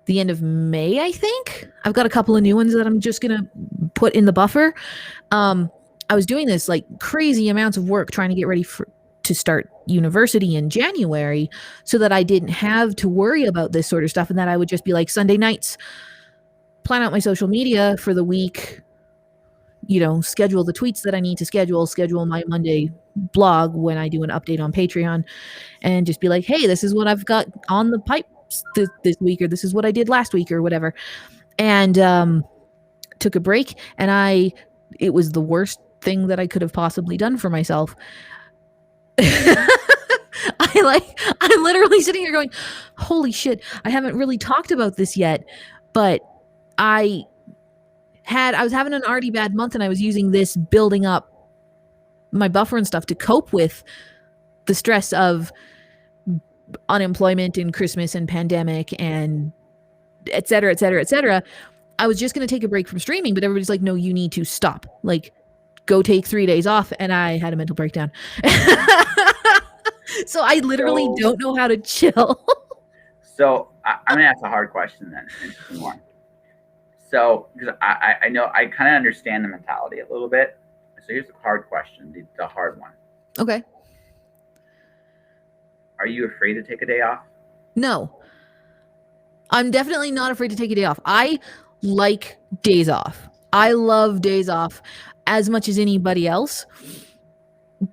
the end of May, I think. I've got a couple of new ones that I'm just gonna put in the buffer. I was doing this like crazy amounts of work trying to get ready to start university in January so that I didn't have to worry about this sort of stuff, and that I would just be like Sunday nights, plan out my social media for the week, schedule the tweets that I need to schedule my Monday blog when I do an update on Patreon, and just be like, hey, this is what I've got on the pipe this week, or this is what I did last week, or whatever. And took a break, and it was the worst thing that I could have possibly done for myself. I'm literally sitting here going, holy shit, I haven't really talked about this yet, but I was having an already bad month, and I was using this building up my buffer and stuff to cope with the stress of unemployment and Christmas and pandemic and et cetera, et cetera, et cetera. I was just going to take a break from streaming, but everybody's like, no, you need to stop. Like, go take 3 days off. And I had a mental breakdown. So I literally don't know how to chill. So I'm going to ask a hard question then. So, because I know, I kind of understand the mentality a little bit. So here's the hard question, the hard one. Okay. Are you afraid to take a day off? No. I'm definitely not afraid to take a day off. I like days off. I love days off as much as anybody else.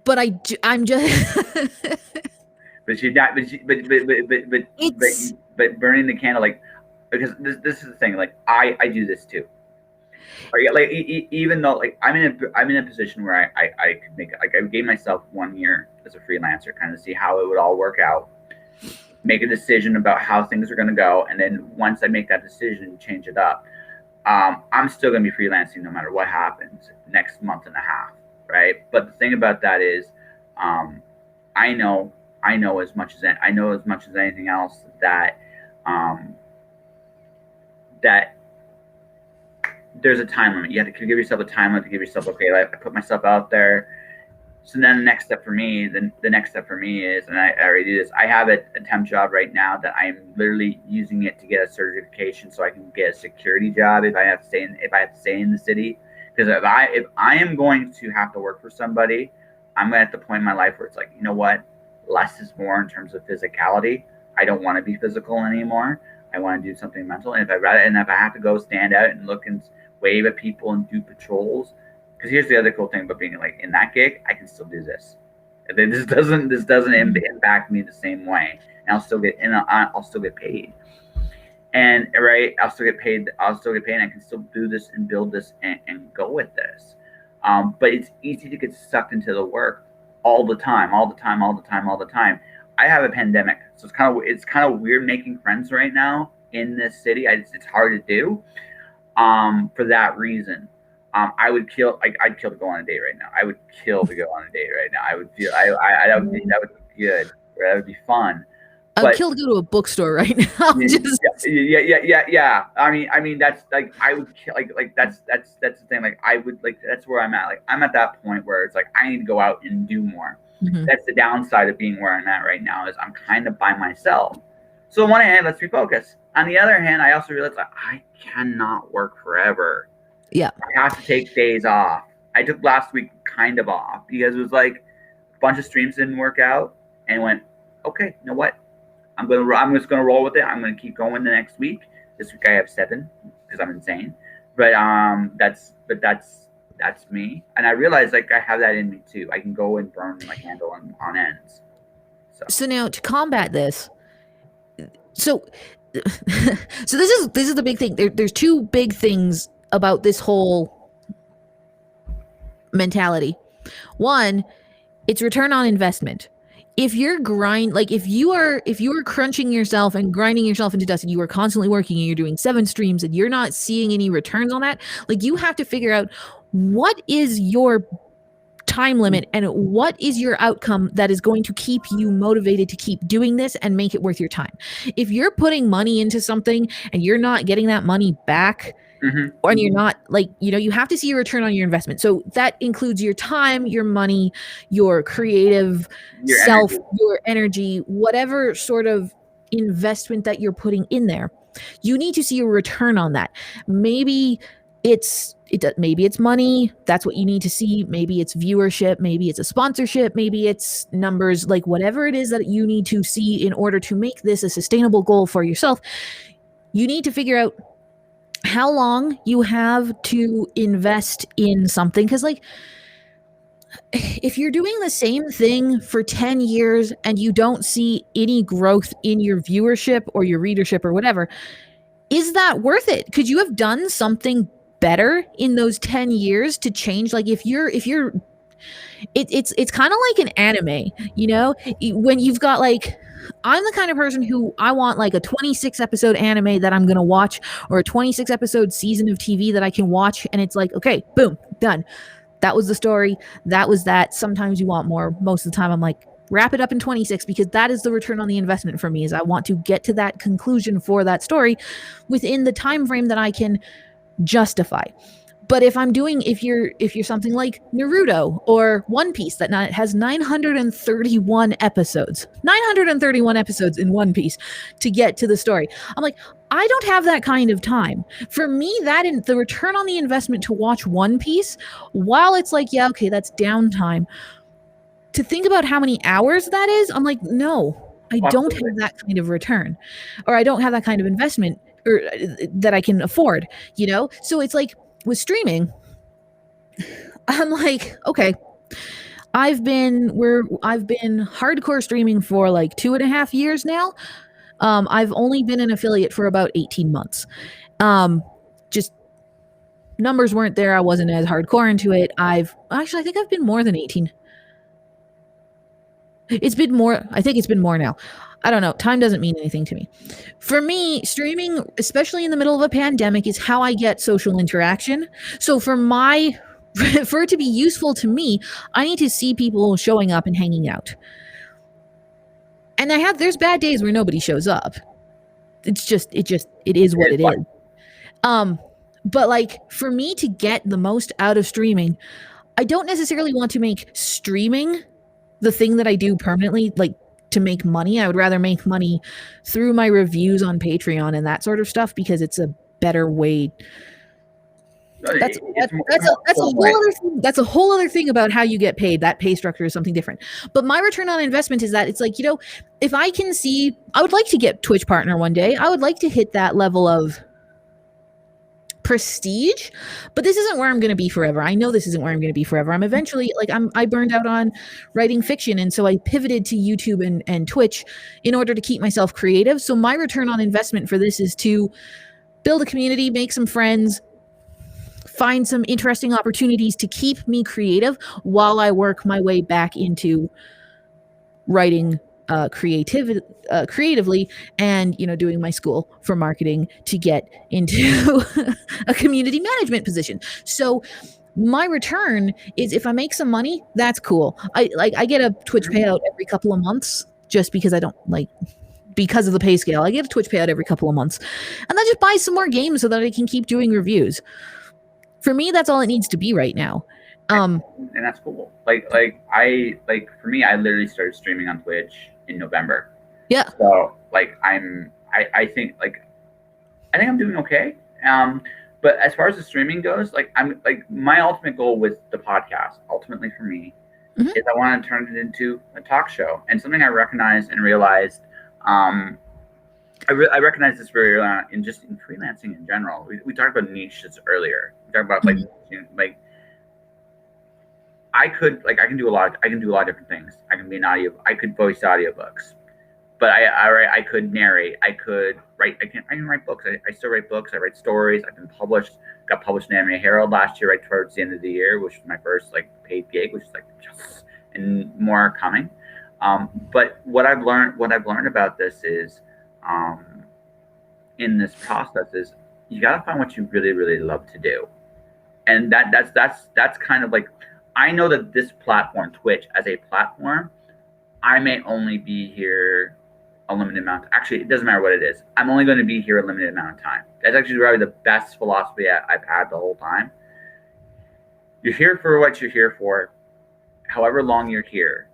But I'm just. But you're not. But burning the candle, like, because this is the thing. Like, I do this too. Like, even though, like, I'm in a position where I could make, like, I gave myself 1 year as a freelancer, kind of see how it would all work out, make a decision about how things are going to go, and then once I make that decision, change it up. I'm still going to be freelancing no matter what happens next month and a half, right? But the thing about that is, I know as much as anything else that that there's a time limit. You have to give yourself a time limit to give yourself, okay, I put myself out there. So then the next step for me is, and I already do this, I have a temp job right now that I'm literally using it to get a certification so I can get a security job if I have to stay in the city. Because if I am going to have to work for somebody, I'm at the point in my life where it's like, you know what? Less is more in terms of physicality. I don't want to be physical anymore. I want to do something mental. And if I have to go stand out and look and wave at people and do patrols, because here's the other cool thing about being, like, in that gig, I can still do this. This doesn't impact me the same way, and I'll still get paid. And right, I'll still get paid. And I can still do this and build this and go with this. But it's easy to get sucked into the work all the time. I have a pandemic, so it's kind of weird making friends right now in this city. It's hard to do. For that reason. I'd kill to go on a date right now. I would kill to go on a date right now. I would feel that would be good. That would be fun. I would kill to go to a bookstore right now. Yeah. I mean that's like, I would kill, like that's the thing. Like, I would, like, that's where I'm at. Like, I'm at that point where it's like I need to go out and do more. Mm-hmm. That's the downside of being where I'm at right now, is I'm kind of by myself. So on one hand, let's refocus. On the other hand, I also realized that I cannot work forever. Yeah. I have to take days off. I took last week kind of off because it was like a bunch of streams didn't work out, and went, okay, you know what? I'm just gonna roll with it. I'm gonna keep going the next week. This week I have 7 because I'm insane. But that's me. And I realized, like, I have that in me too. I can go and burn my candle on ends. So now, to combat this, so this is the big thing. There's 2 big things about this whole mentality. One, it's return on investment. If you're if you are crunching yourself and grinding yourself into dust, and you are constantly working and you're doing 7 streams and you're not seeing any returns on that, like, you have to figure out what is your time limit and what is your outcome that is going to keep you motivated to keep doing this and make it worth your time. If you're putting money into something and you're not getting that money back, mm-hmm. or you're not, like, you have to see a return on your investment. So that includes your time, your money, your creative self, your energy, whatever sort of investment that you're putting in there. You need to see a return on that. Maybe it's money. That's what you need to see. Maybe it's viewership. Maybe it's a sponsorship. Maybe it's numbers. Like, whatever it is that you need to see in order to make this a sustainable goal for yourself, you need to figure out how long you have to invest in something. Because, like, if you're doing the same thing for 10 years and you don't see any growth in your viewership or your readership or whatever, is that worth it? Could you have done something better in those 10 years to change? Like if you're it's kind of like an anime, when you've got like, I'm the kind of person who I want like a 26 episode anime that I'm going to watch, or a 26 episode season of TV that I can watch. And it's like, okay, boom, done. That was the story. That was that. Sometimes you want more. Most of the time I'm like, wrap it up in 26, because that is the return on the investment for me, is I want to get to that conclusion for that story within the time frame that I can justify. But if you're something like Naruto or One Piece that has 931 episodes in One Piece to get to the story, I'm like, I don't have that kind of time. For me, the return on the investment to watch One Piece, while it's like, yeah, okay, that's downtime, to think about how many hours that is, I'm like, no, I don't have that kind of return, or I don't have that kind of investment or that I can afford, So it's like, with streaming, I'm like, okay, I've been hardcore streaming for like 2.5 years now. I've only been an affiliate for about 18 months. Just numbers weren't there. I wasn't as hardcore into it. I think I've been more than 18. It's been more. I think it's been more now. I don't know. Time doesn't mean anything to me. For me, streaming, especially in the middle of a pandemic, is how I get social interaction. So for it to be useful to me, I need to see people showing up and hanging out. And there's bad days where nobody shows up. It is what it is. But like, for me to get the most out of streaming, I don't necessarily want to make streaming the thing that I do permanently, like to make money. I would rather make money through my reviews on Patreon and that sort of stuff, because it's a better way. That's a whole other thing about how you get paid. That pay structure is something different. But my return on investment is that it's like, if I can see, I would like to get Twitch partner one day. I would like to hit that level of prestige, but this isn't where I'm going to be forever. I know this isn't where I'm going to be forever. I'm eventually, like, I burned out on writing fiction, and so I pivoted to YouTube and Twitch in order to keep myself creative. So my return on investment for this is to build a community, make some friends, find some interesting opportunities to keep me creative while I work my way back into writing creatively, and doing my school for marketing to get into a community management position. So my return is, if I make some money, that's cool. I get a Twitch payout every couple of months, just because because of the pay scale. I get a Twitch payout every couple of months, and then just buy some more games so that I can keep doing reviews. For me, that's all it needs to be right now. And that's cool. For me, I literally started streaming on Twitch in November. Yeah. So I think I'm doing okay. But as far as the streaming goes, my ultimate goal with the podcast, ultimately for me, is I want to turn it into a talk show. And something I recognized and realized, I recognize this very early on in freelancing in general. We talked about niches earlier. We talked about I can do a lot of different things. I could voice audiobooks, but I could narrate. I can write books. I still write books. I write stories. I've been published. Got published in Anime Herald last year, right towards the end of the year, which was my first paid gig, which is yes, and more are coming. But what I've learned about this is, in this process, is you got to find what you really, really love to do, and that's kind of like, I know that this platform, Twitch, as a platform, I may only be here a limited amount. Actually, it doesn't matter what it is. I'm only going to be here a limited amount of time. That's actually probably the best philosophy I've had the whole time. You're here for what you're here for, however long you're here.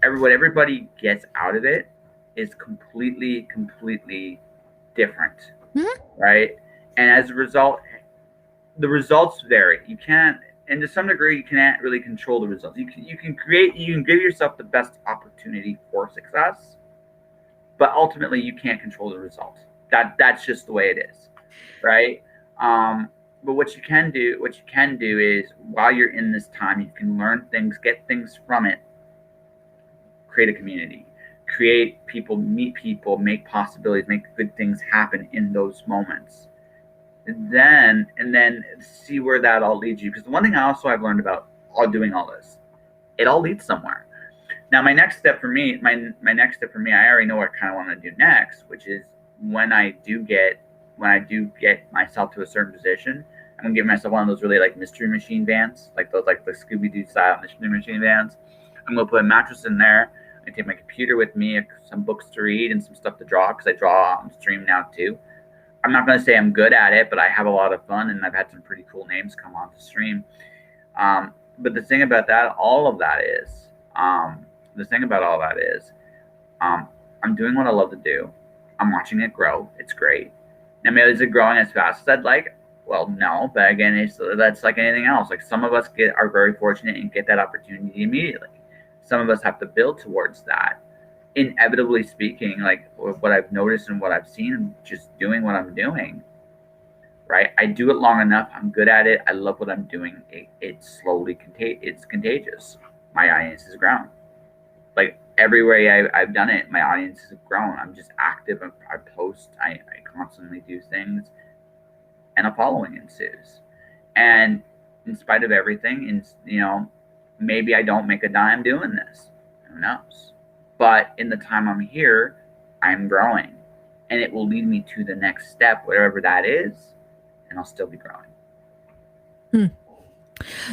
What everybody gets out of it is completely, completely different, right? And as a result, the results vary. You can't, and to some degree, you can't really control the results. You can give yourself the best opportunity for success, but ultimately you can't control the result. That's just the way it is, right? but what you can do is while you're in this time, you can learn things, get things from it, create a community, create people, meet people, make possibilities, make good things happen in those moments. And then see where that all leads you. Because the one thing I also have learned about all doing all this, it all leads somewhere. Now my next step for me, I already know what I kind of want to do next, which is when I do get myself to a certain position, I'm gonna give myself one of those really like mystery machine vans, like those like the Scooby Doo style mystery machine vans. I'm gonna put a mattress in there. I take my computer with me, some books to read, and some stuff to draw because I draw on stream now too. I'm not gonna say I'm good at it, but I have a lot of fun, and I've had some pretty cool names come on the stream. But the thing about that, all of that is, I'm doing what I love to do. I'm watching it grow. It's great. Now, maybe is it growing as fast as I'd like? Well, no. But again, that's like anything else. Like some of us are very fortunate and get that opportunity immediately. Some of us have to build towards that. Inevitably speaking, like what I've noticed and what I've seen, just doing what I'm doing, right? I do it long enough. I'm good at it. I love what I'm doing. It's slowly it's contagious. My audience has grown. Like every way I've done it, my audience has grown. I'm just active. I post. I constantly do things, and a following ensues. And in spite of everything, and maybe I don't make a dime doing this. Who knows? But in the time I'm here, I'm growing, and it will lead me to the next step, whatever that is, and I'll still be growing.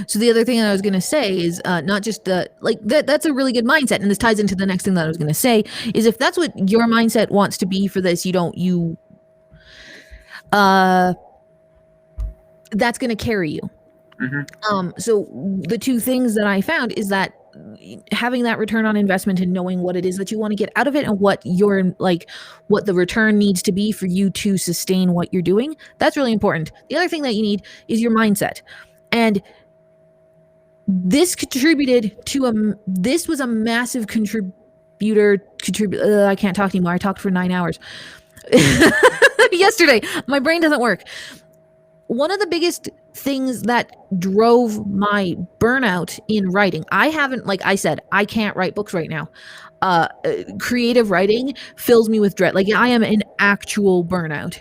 So the other thing I was going to say is not just that's a really good mindset. And this ties into the next thing that I was going to say is if that's what your mindset wants to be for this, that's going to carry you. Mm-hmm. So the two things that I found is that having that return on investment and knowing what it is that you want to get out of it and what the return needs to be for you to sustain what you're doing, that's really important. The other thing that you need is your mindset. And this contributed to this was a massive contributor. I can't talk anymore. I talked for 9 hours yesterday. My brain doesn't work. One of the biggest things that drove my burnout in writing, I haven't, like I said, I can't write books right now. Creative writing fills me with dread. Like I am in actual burnout.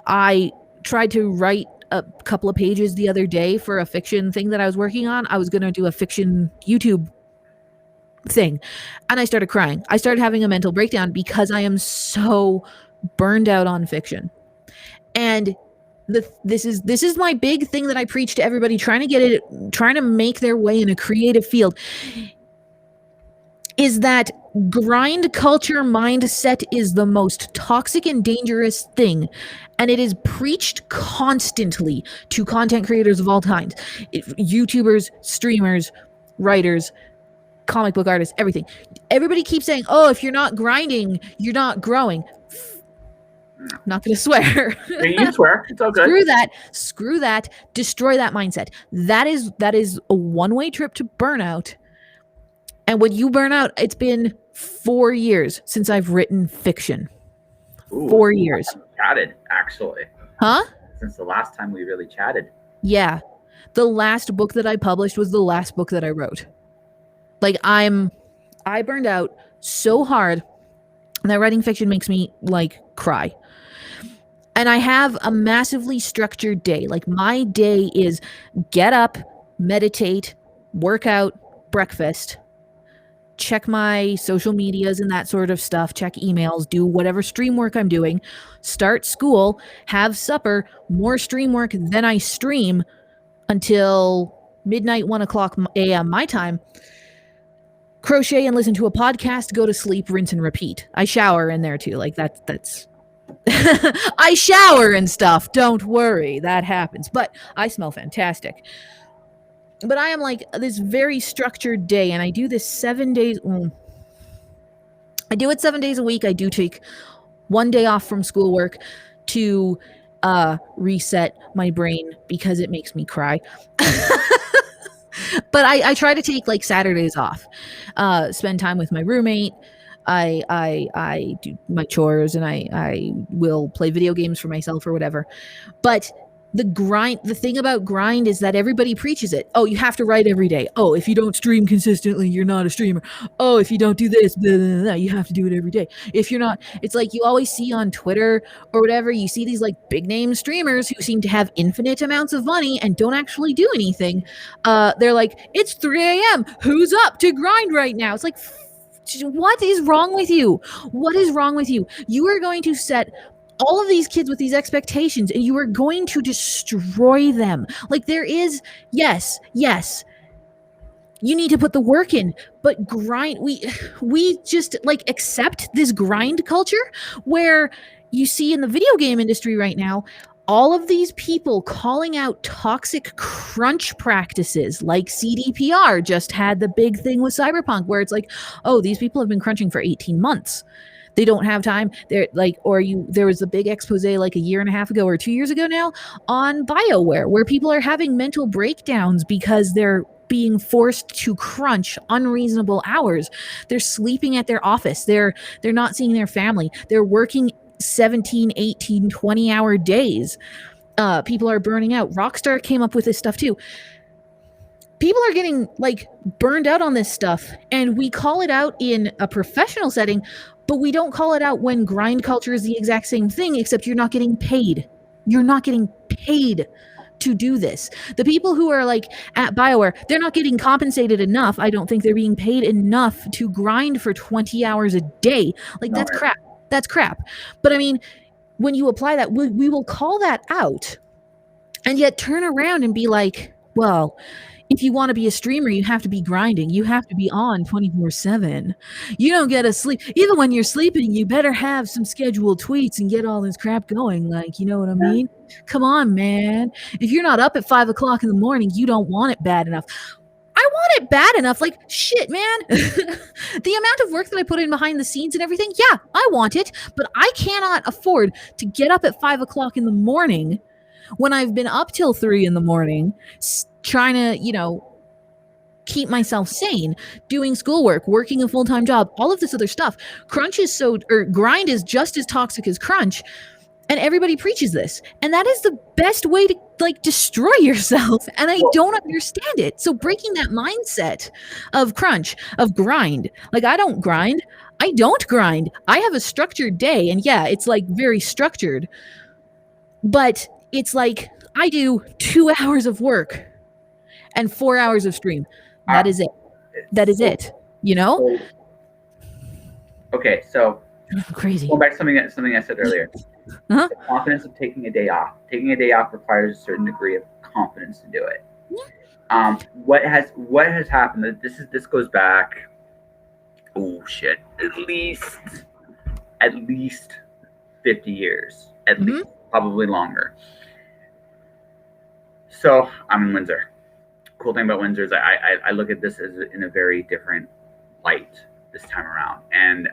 I tried to write a couple of pages the other day for a fiction thing that I was working on. I was going to do a fiction YouTube thing, and I started crying. I started having a mental breakdown because I am so burned out on fiction. And this is my big thing that I preach to everybody trying to make their way in a creative field, is that grind culture mindset is the most toxic and dangerous thing. And it is preached constantly to content creators of all kinds. YouTubers, streamers, writers, comic book artists, everything. Everybody keeps saying, oh, if you're not grinding, you're not growing. I'm not going to swear. You swear. It's all good. Screw that. Destroy that mindset. That is a one-way trip to burnout. And when you burn out, it's been 4 years since I've written fiction. Ooh, 4 years. Chatted, actually. Huh? Since the last time we really chatted. Yeah. The last book that I published was the last book that I wrote. Like I burned out so hard that writing fiction makes me like cry. And I have a massively structured day. Like my day is get up, meditate, work out, breakfast, check my social medias and that sort of stuff, check emails, do whatever stream work I'm doing, start school, have supper, more stream work, then I stream until midnight, 1:00 a.m. my time, crochet and listen to a podcast, go to sleep, rinse and repeat. I shower in there too. Like that's I shower and stuff. Don't worry. That happens. But I smell fantastic. But I am like this very structured day, and I do this 7 days. I do it 7 days a week. I do take 1 day off from schoolwork to reset my brain because it makes me cry. But I try to take like Saturdays off, spend time with my roommate. I do my chores, and I will play video games for myself or whatever. But the thing about grind is that everybody preaches it. Oh, you have to write every day. Oh, if you don't stream consistently, you're not a streamer. Oh, if you don't do this, blah, blah, blah, you have to do it every day. If you're not, it's like you always see on Twitter or whatever, you see these like big name streamers who seem to have infinite amounts of money and don't actually do anything. They're like, it's 3 a.m. Who's up to grind right now? It's like, what is wrong with you? What is wrong with you? You are going to set all of these kids with these expectations and you are going to destroy them. Like there is, yes, you need to put the work in, but grind, we just like accept this grind culture where you see in the video game industry right now, all of these people calling out toxic crunch practices like CDPR just had the big thing with Cyberpunk where it's like, oh, these people have been crunching for 18 months. They don't have time. They're like, there was a big expose like a year and a half ago or 2 years ago now on BioWare, where people are having mental breakdowns because they're being forced to crunch unreasonable hours. They're sleeping at their office. They're not seeing their family. They're working 17, 18, 20-hour days. People are burning out. Rockstar came up with this stuff too. People are getting like burned out on this stuff, and we call it out in a professional setting, but we don't call it out when grind culture is the exact same thing, except you're not getting paid. You're not getting paid to do this. The people who are like at BioWare, they're not getting compensated enough. I don't think they're being paid enough to grind for 20 hours a day. Like that's crap. That's crap. But I mean, when you apply that, we will call that out and yet turn around and be like, well, if you want to be a streamer, you have to be grinding. You have to be on 24/7. You don't get to sleep. Even when you're sleeping, you better have some scheduled tweets and get all this crap going. Like, you know what I mean? Come on, man. If you're not up at 5 o'clock in the morning, you don't want it bad enough. I want it bad enough. Like, shit, man. The amount of work that I put in behind the scenes and everything, yeah, I want it. But I cannot afford to get up at 5 o'clock in the morning when I've been up till 3 in the morning trying to, keep myself sane, doing schoolwork, working a full-time job, all of this other stuff. Grind is just as toxic as crunch. And everybody preaches this. And that is the best way to like destroy yourself. And I don't understand it. So breaking that mindset of crunch, of grind, like I don't grind. I don't grind. I have a structured day. And yeah, it's like very structured. But it's like I do 2 hours of work and 4 hours of stream. That is it. That is it. Okay, so crazy. Going back to something I said earlier. The confidence of taking a day off. Taking a day off requires a certain degree of confidence to do it. What has happened? This goes back. Oh shit! At least 50 years. At least, probably longer. So I'm in Windsor. Cool thing about Windsor is I look at this as in a very different light this time around, and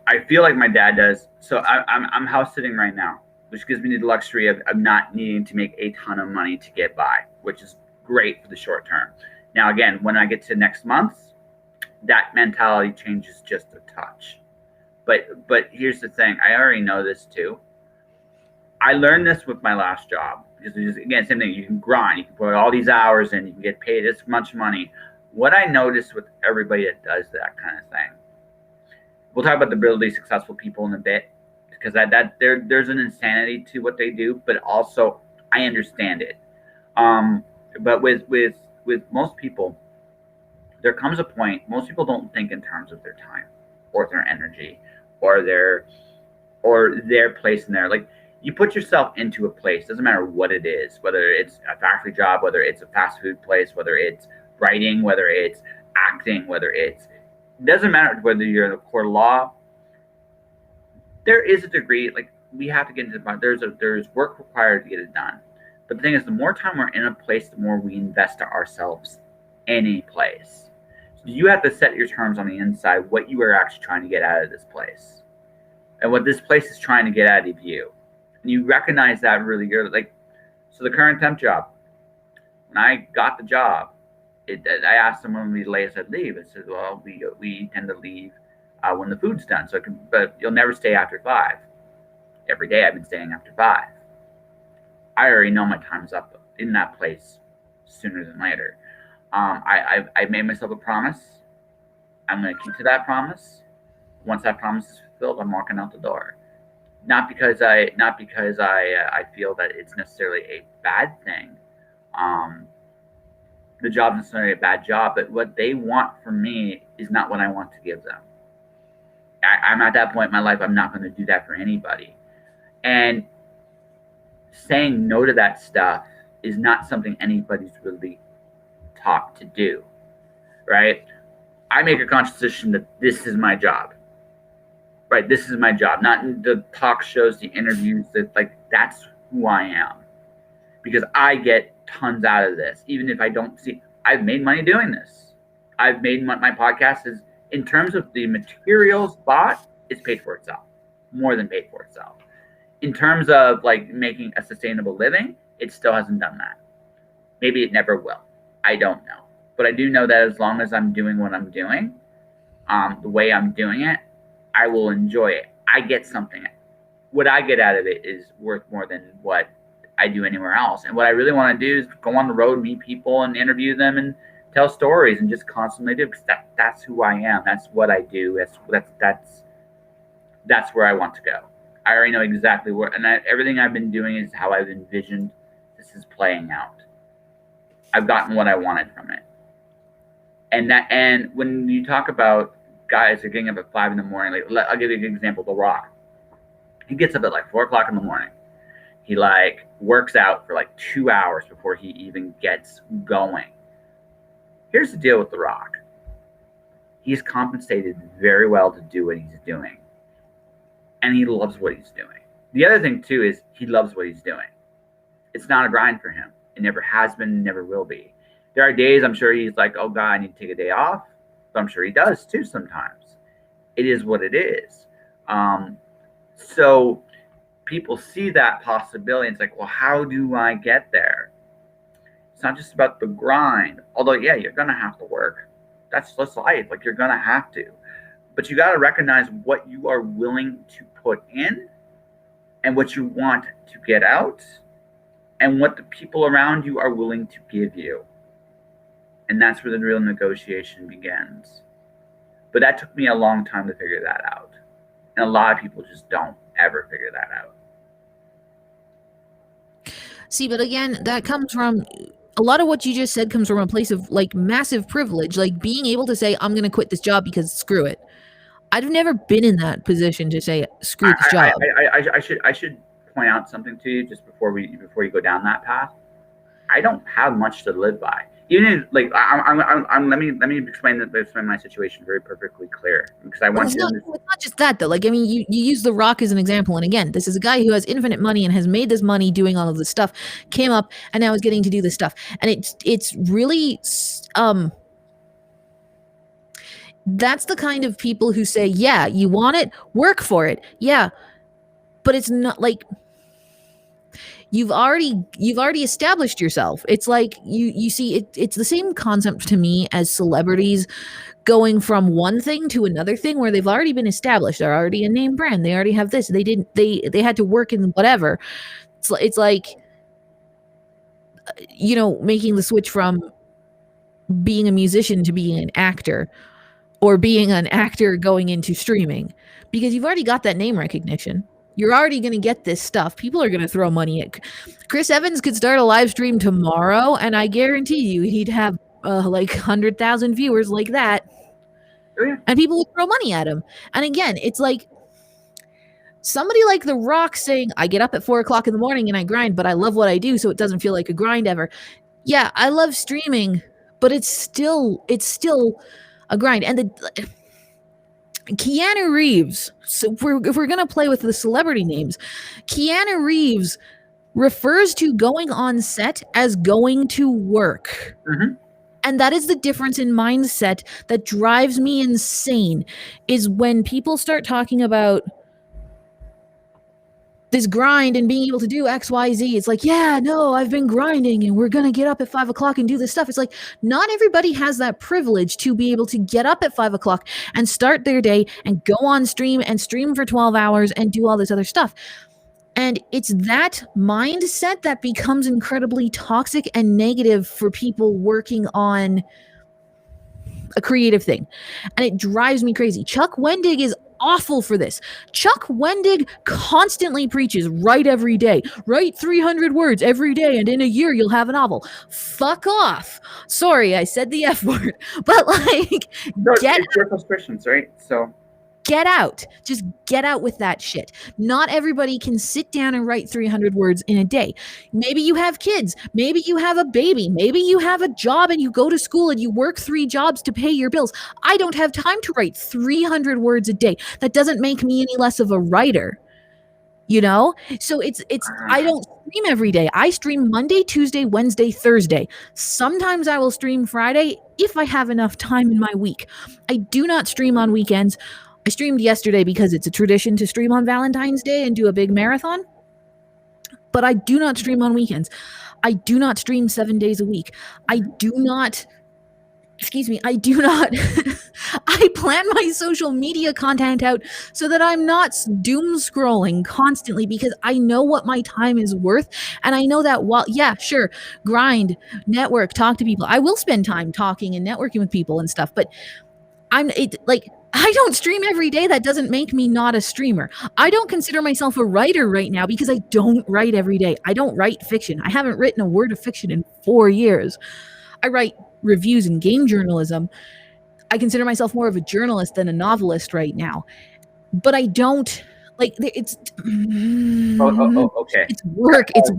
I feel like my dad does. So I'm house sitting right now, which gives me the luxury of not needing to make a ton of money to get by, which is great for the short term. Now, again, when I get to next month, that mentality changes just a touch. But here's the thing. I already know this too. I learned this with my last job. Because again, same thing. You can grind. You can put all these hours in. You can get paid this much money. What I noticed with everybody that does that kind of thing, we'll talk about the really successful people in a bit, because there's an insanity to what they do, but also I understand it. But with most people, there comes a point. Most people don't think in terms of their time, or their energy, or their place in there. Like, you put yourself into a place, doesn't matter what it is, whether it's a factory job, whether it's a fast food place, whether it's writing, whether it's acting, it doesn't matter whether you're in a court of law. There is a degree, like, we have to get into the, there's work required to get it done. But the thing is, the more time we're in a place, the more we invest ourselves in a place. So you have to set your terms on the inside, what you are actually trying to get out of this place, and what this place is trying to get out of you. And you recognize that really early. Like, so the current temp job, when I got the job, I asked them when we latest I'd leave. I said, well, we tend to leave when the food's done. But you'll never stay after 5. Every day I've been staying after 5. I already know my time's up in that place sooner than later. I made myself a promise. I'm going to keep to that promise. Once that promise is fulfilled, I'm walking out the door. Not because I feel that it's necessarily a bad thing. The job's necessarily a bad job, but what they want from me is not what I want to give them. I'm at that point in my life. I'm not going to do that for anybody. And saying no to that stuff is not something anybody's really taught to do, right? I make a conscious decision that this is my job, right? This is my job, not the talk shows, the interviews, that's who I am, because I get tons out of this. Even if I don't see, I've made money doing this. I've made my podcast is, in terms of the materials bought, it's paid for itself, more than paid for itself. In terms of like making a sustainable living, it still hasn't done that. Maybe it never will. I don't know. But I do know that as long as I'm doing what I'm doing, the way I'm doing it, I will enjoy it. I get something. What I get out of it is worth more than what I do anywhere else. And what I really want to do is go on the road, meet people, and interview them, and tell stories, and just constantly do, because that's who I am. That's what I do. That's where I want to go. I already know exactly where, and everything I've been doing is how I've envisioned this is playing out. I've gotten what I wanted from it. And when you talk about guys who are getting up at 5 a.m, like, I'll give you an example. The Rock. He gets up at like 4 o'clock in the morning. He like works out for like 2 hours before he even gets going. Here's the deal with The Rock. He's compensated very well to do what he's doing. And he loves what he's doing. The other thing too is he loves what he's doing. It's not a grind for him. It never has been, never will be. There are days I'm sure he's like, oh God, I need to take a day off. But I'm sure he does too sometimes. It is what it is. So people see that possibility. It's like, well, how do I get there? It's not just about the grind. Although, yeah, you're going to have to work. That's life. Like, you're going to have to. But you got to recognize what you are willing to put in and what you want to get out and what the people around you are willing to give you. And that's where the real negotiation begins. But that took me a long time to figure that out. And a lot of people just don't ever figure that out. See, but again, that comes from, a lot of what you just said comes from a place of like massive privilege, like being able to say, I'm going to quit this job because screw it. I've never been in that position to say, screw this job. I should point out something to you just before you go down that path. I don't have much to live by. Even if, like, let me explain my situation very perfectly clear, because I want to. It's not just that though. Like, I mean, you use The Rock as an example, and again, this is a guy who has infinite money and has made this money doing all of this stuff, came up and now is getting to do this stuff, and it's really that's the kind of people who say, yeah, you want it, work for it, yeah, but it's not like. You've already established yourself. It's like you see it's the same concept to me as celebrities going from one thing to another thing where they've already been established. They're already a name brand. They already have this. They had to work in whatever. It's like, you know, making the switch from being a musician to being an actor, or being an actor going into streaming, because you've already got that name recognition. You're already going to get this stuff. People are going to throw money at. Chris Evans could start a live stream tomorrow, and I guarantee you he'd have like 100,000 viewers like that. Oh, yeah. And people would throw money at him. And again, it's like somebody like The Rock saying, I get up at 4 o'clock in the morning and I grind, but I love what I do, so it doesn't feel like a grind ever. Yeah, I love streaming, but it's still a grind. And Keanu Reeves, so if we're going to play with the celebrity names, Keanu Reeves refers to going on set as going to work. Mm-hmm. And that is the difference in mindset that drives me insane, is when people start talking about this grind and being able to do X, Y, Z. It's like, yeah, no, I've been grinding and we're going to get up at 5 o'clock and do this stuff. It's like, not everybody has that privilege to be able to get up at 5 o'clock and start their day and go on stream and stream for 12 hours and do all this other stuff. And it's that mindset that becomes incredibly toxic and negative for people working on a creative thing. And it drives me crazy. Chuck Wendig is awful for this. Chuck Wendig constantly preaches, write every day, write 300 words every day, and in a year you'll have a novel. Fuck off. Sorry, I said the F word, but like, No, it's your frustrations, right? So get out. Just get out with that shit. Not everybody can sit down and write 300 words in a day. Maybe you have kids. Maybe you have a baby. Maybe you have a job and you go to school and you work 3 jobs to pay your bills. I don't have time to write 300 words a day. That doesn't make me any less of a writer. You know? So it's I don't stream every day. I stream Monday, Tuesday, Wednesday, Thursday. Sometimes I will stream Friday if I have enough time in my week. I do not stream on weekends. I streamed yesterday because it's a tradition to stream on Valentine's Day and do a big marathon. But I do not stream on weekends. I do not stream 7 days a week. I do not I plan my social media content out so that I'm not doom scrolling constantly because I know what my time is worth. And I know that sure, grind, network, talk to people. I will spend time talking and networking with people and stuff, but I don't stream every day. That doesn't make me not a streamer. I don't consider myself a writer right now because I don't write every day. I don't write fiction. I haven't written a word of fiction in 4 years. I write reviews in game journalism. I consider myself more of a journalist than a novelist right now. But I don't it's okay. It's work. It's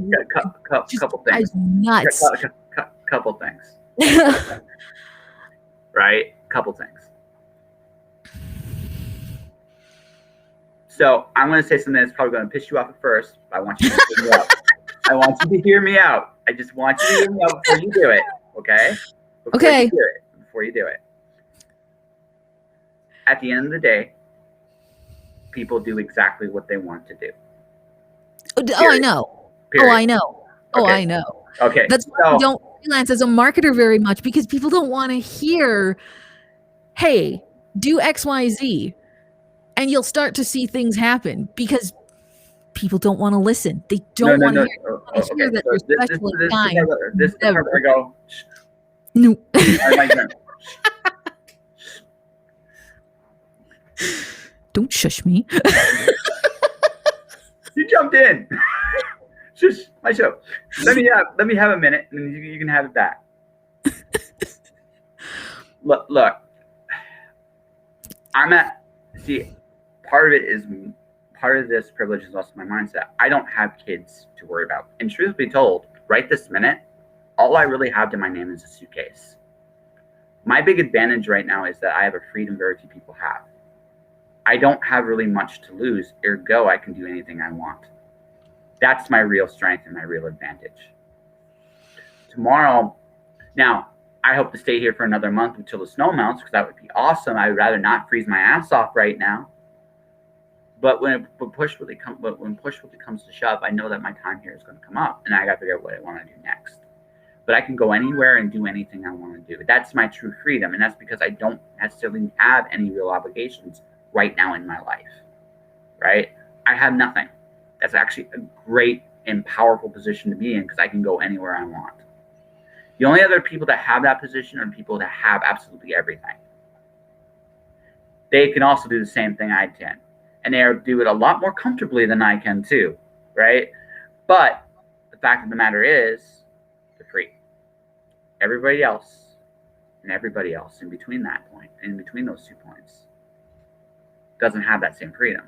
couple things. Nuts. Couple things. Right? Couple things. So I'm going to say something that's probably going to piss you off at first. But I want you to hear me out. I want you to hear me out. I just want you to hear me out before you do it. Okay? Before you do it. At the end of the day, people do exactly what they want to do. Period. I know. Period. I know. Okay. I know. Okay. That's why I don't freelance as a marketer very much because people don't want to hear, hey, do XYZ. And you'll start to see things happen because people don't want to listen. They don't want to hear that there's special time. This is the part where I go, no. Don't shush me. You jumped in. Shush, my show. Let me have a minute and you can have it back. Look. Part of this privilege is also my mindset. I don't have kids to worry about. And truth be told, right this minute, all I really have to my name is a suitcase. My big advantage right now is that I have a freedom very few people have. I don't have really much to lose, ergo I can do anything I want. That's my real strength and my real advantage. Tomorrow, now, I hope to stay here for another month until the snow melts because that would be awesome. I would rather not freeze my ass off right now. But when push really comes to shove, I know that my time here is going to come up, and I got to figure out what I want to do next. But I can go anywhere and do anything I want to do. That's my true freedom, and that's because I don't necessarily have any real obligations right now in my life. Right? I have nothing. That's actually a great and powerful position to be in because I can go anywhere I want. The only other people that have that position are people that have absolutely everything. They can also do the same thing I can. And they do it a lot more comfortably than I can too, right? But the fact of the matter is, they're free. Everybody else and everybody else in between that point, in between those 2 points, doesn't have that same freedom.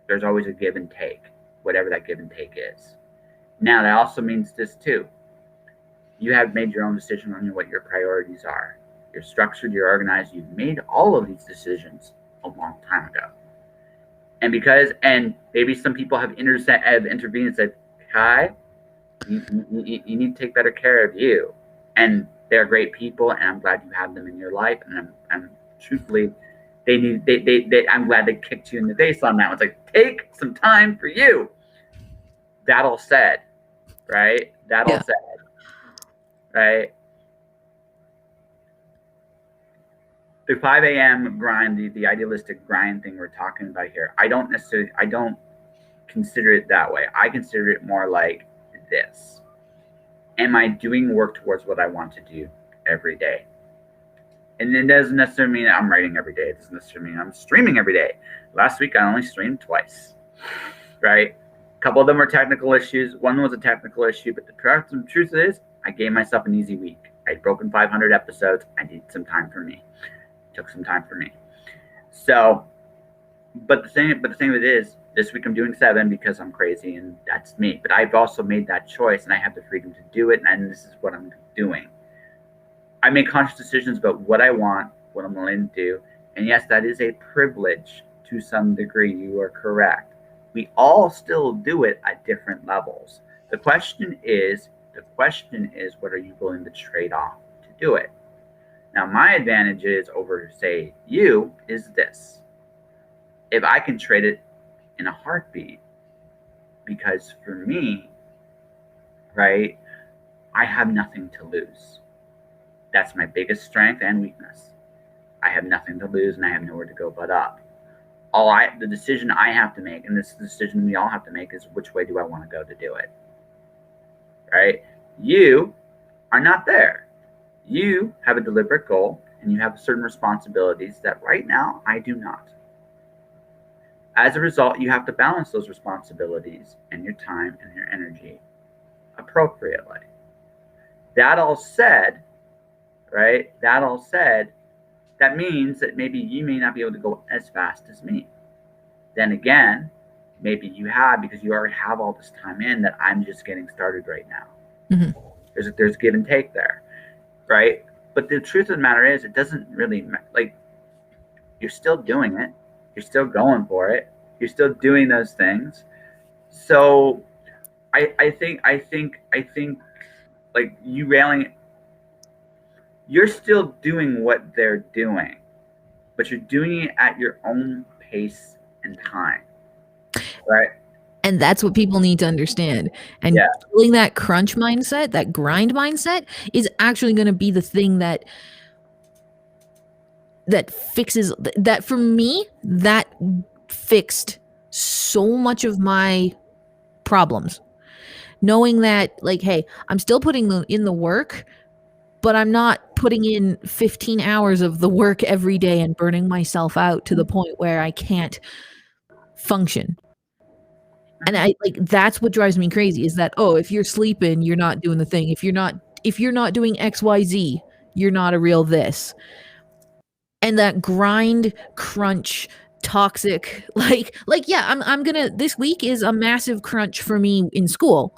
There's always a give and take, whatever that give and take is. Now, that also means this too. You have made your own decision on what your priorities are. You're structured, you're organized, you've made all of these decisions a long time ago. And maybe some people have intervened and said, Kai, you need to take better care of you. And they're great people, and I'm glad you have them in your life. And I'm truthfully, I'm glad they kicked you in the face on that. It's like, take some time for you. That all said, right? Right? The 5 a.m. grind, the idealistic grind thing we're talking about here, I don't consider it that way. I consider it more like this. Am I doing work towards what I want to do every day? And it doesn't necessarily mean I'm writing every day. It doesn't necessarily mean I'm streaming every day. Last week, I only streamed twice, right? A couple of them were technical issues. One was a technical issue, but the truth is, I gave myself an easy week. I'd broken 500 episodes. I needed some time for me. It took some time for me. So, but the thing of it is, this week I'm doing 7 because I'm crazy and that's me. But I've also made that choice and I have the freedom to do it. And this is what I'm doing. I make conscious decisions about what I want, what I'm willing to do. And yes, that is a privilege to some degree. You are correct. We all still do it at different levels. The question is, what are you willing to trade off to do it? Now, my advantage is over, say, you, is this. If I can trade it in a heartbeat, because for me, right, I have nothing to lose. That's my biggest strength and weakness. I have nothing to lose and I have nowhere to go but up. The decision I have to make, and this is the decision we all have to make, is which way do I want to go to do it? Right? You are not there. You have a deliberate goal and you have certain responsibilities that right now I do not. As a result, you have to balance those responsibilities and your time and your energy appropriately. That all said, right? That means that maybe you may not be able to go as fast as me. Then again, maybe you have, because you already have all this time in, that I'm just getting started right now. Mm-hmm. There's give and take there, right? But the truth of the matter is, it doesn't really, like, you're still doing it. You're still going for it. You're still doing those things. So I think like you railing, you're still doing what they're doing, but you're doing it at your own pace and time, right? And that's what people need to understand. And killing that crunch mindset, that grind mindset, is actually going to be the thing that fixes that. For me, that fixed so much of my problems. Knowing that, like, hey, I'm still putting in the work, but I'm not putting in 15 hours of the work every day and burning myself out to the point where I can't function. And that's what drives me crazy, is that, oh, if you're sleeping, you're not doing the thing. If you're not doing XYZ, you're not a real this. And that grind, crunch, toxic, I'm gonna, this week is a massive crunch for me in school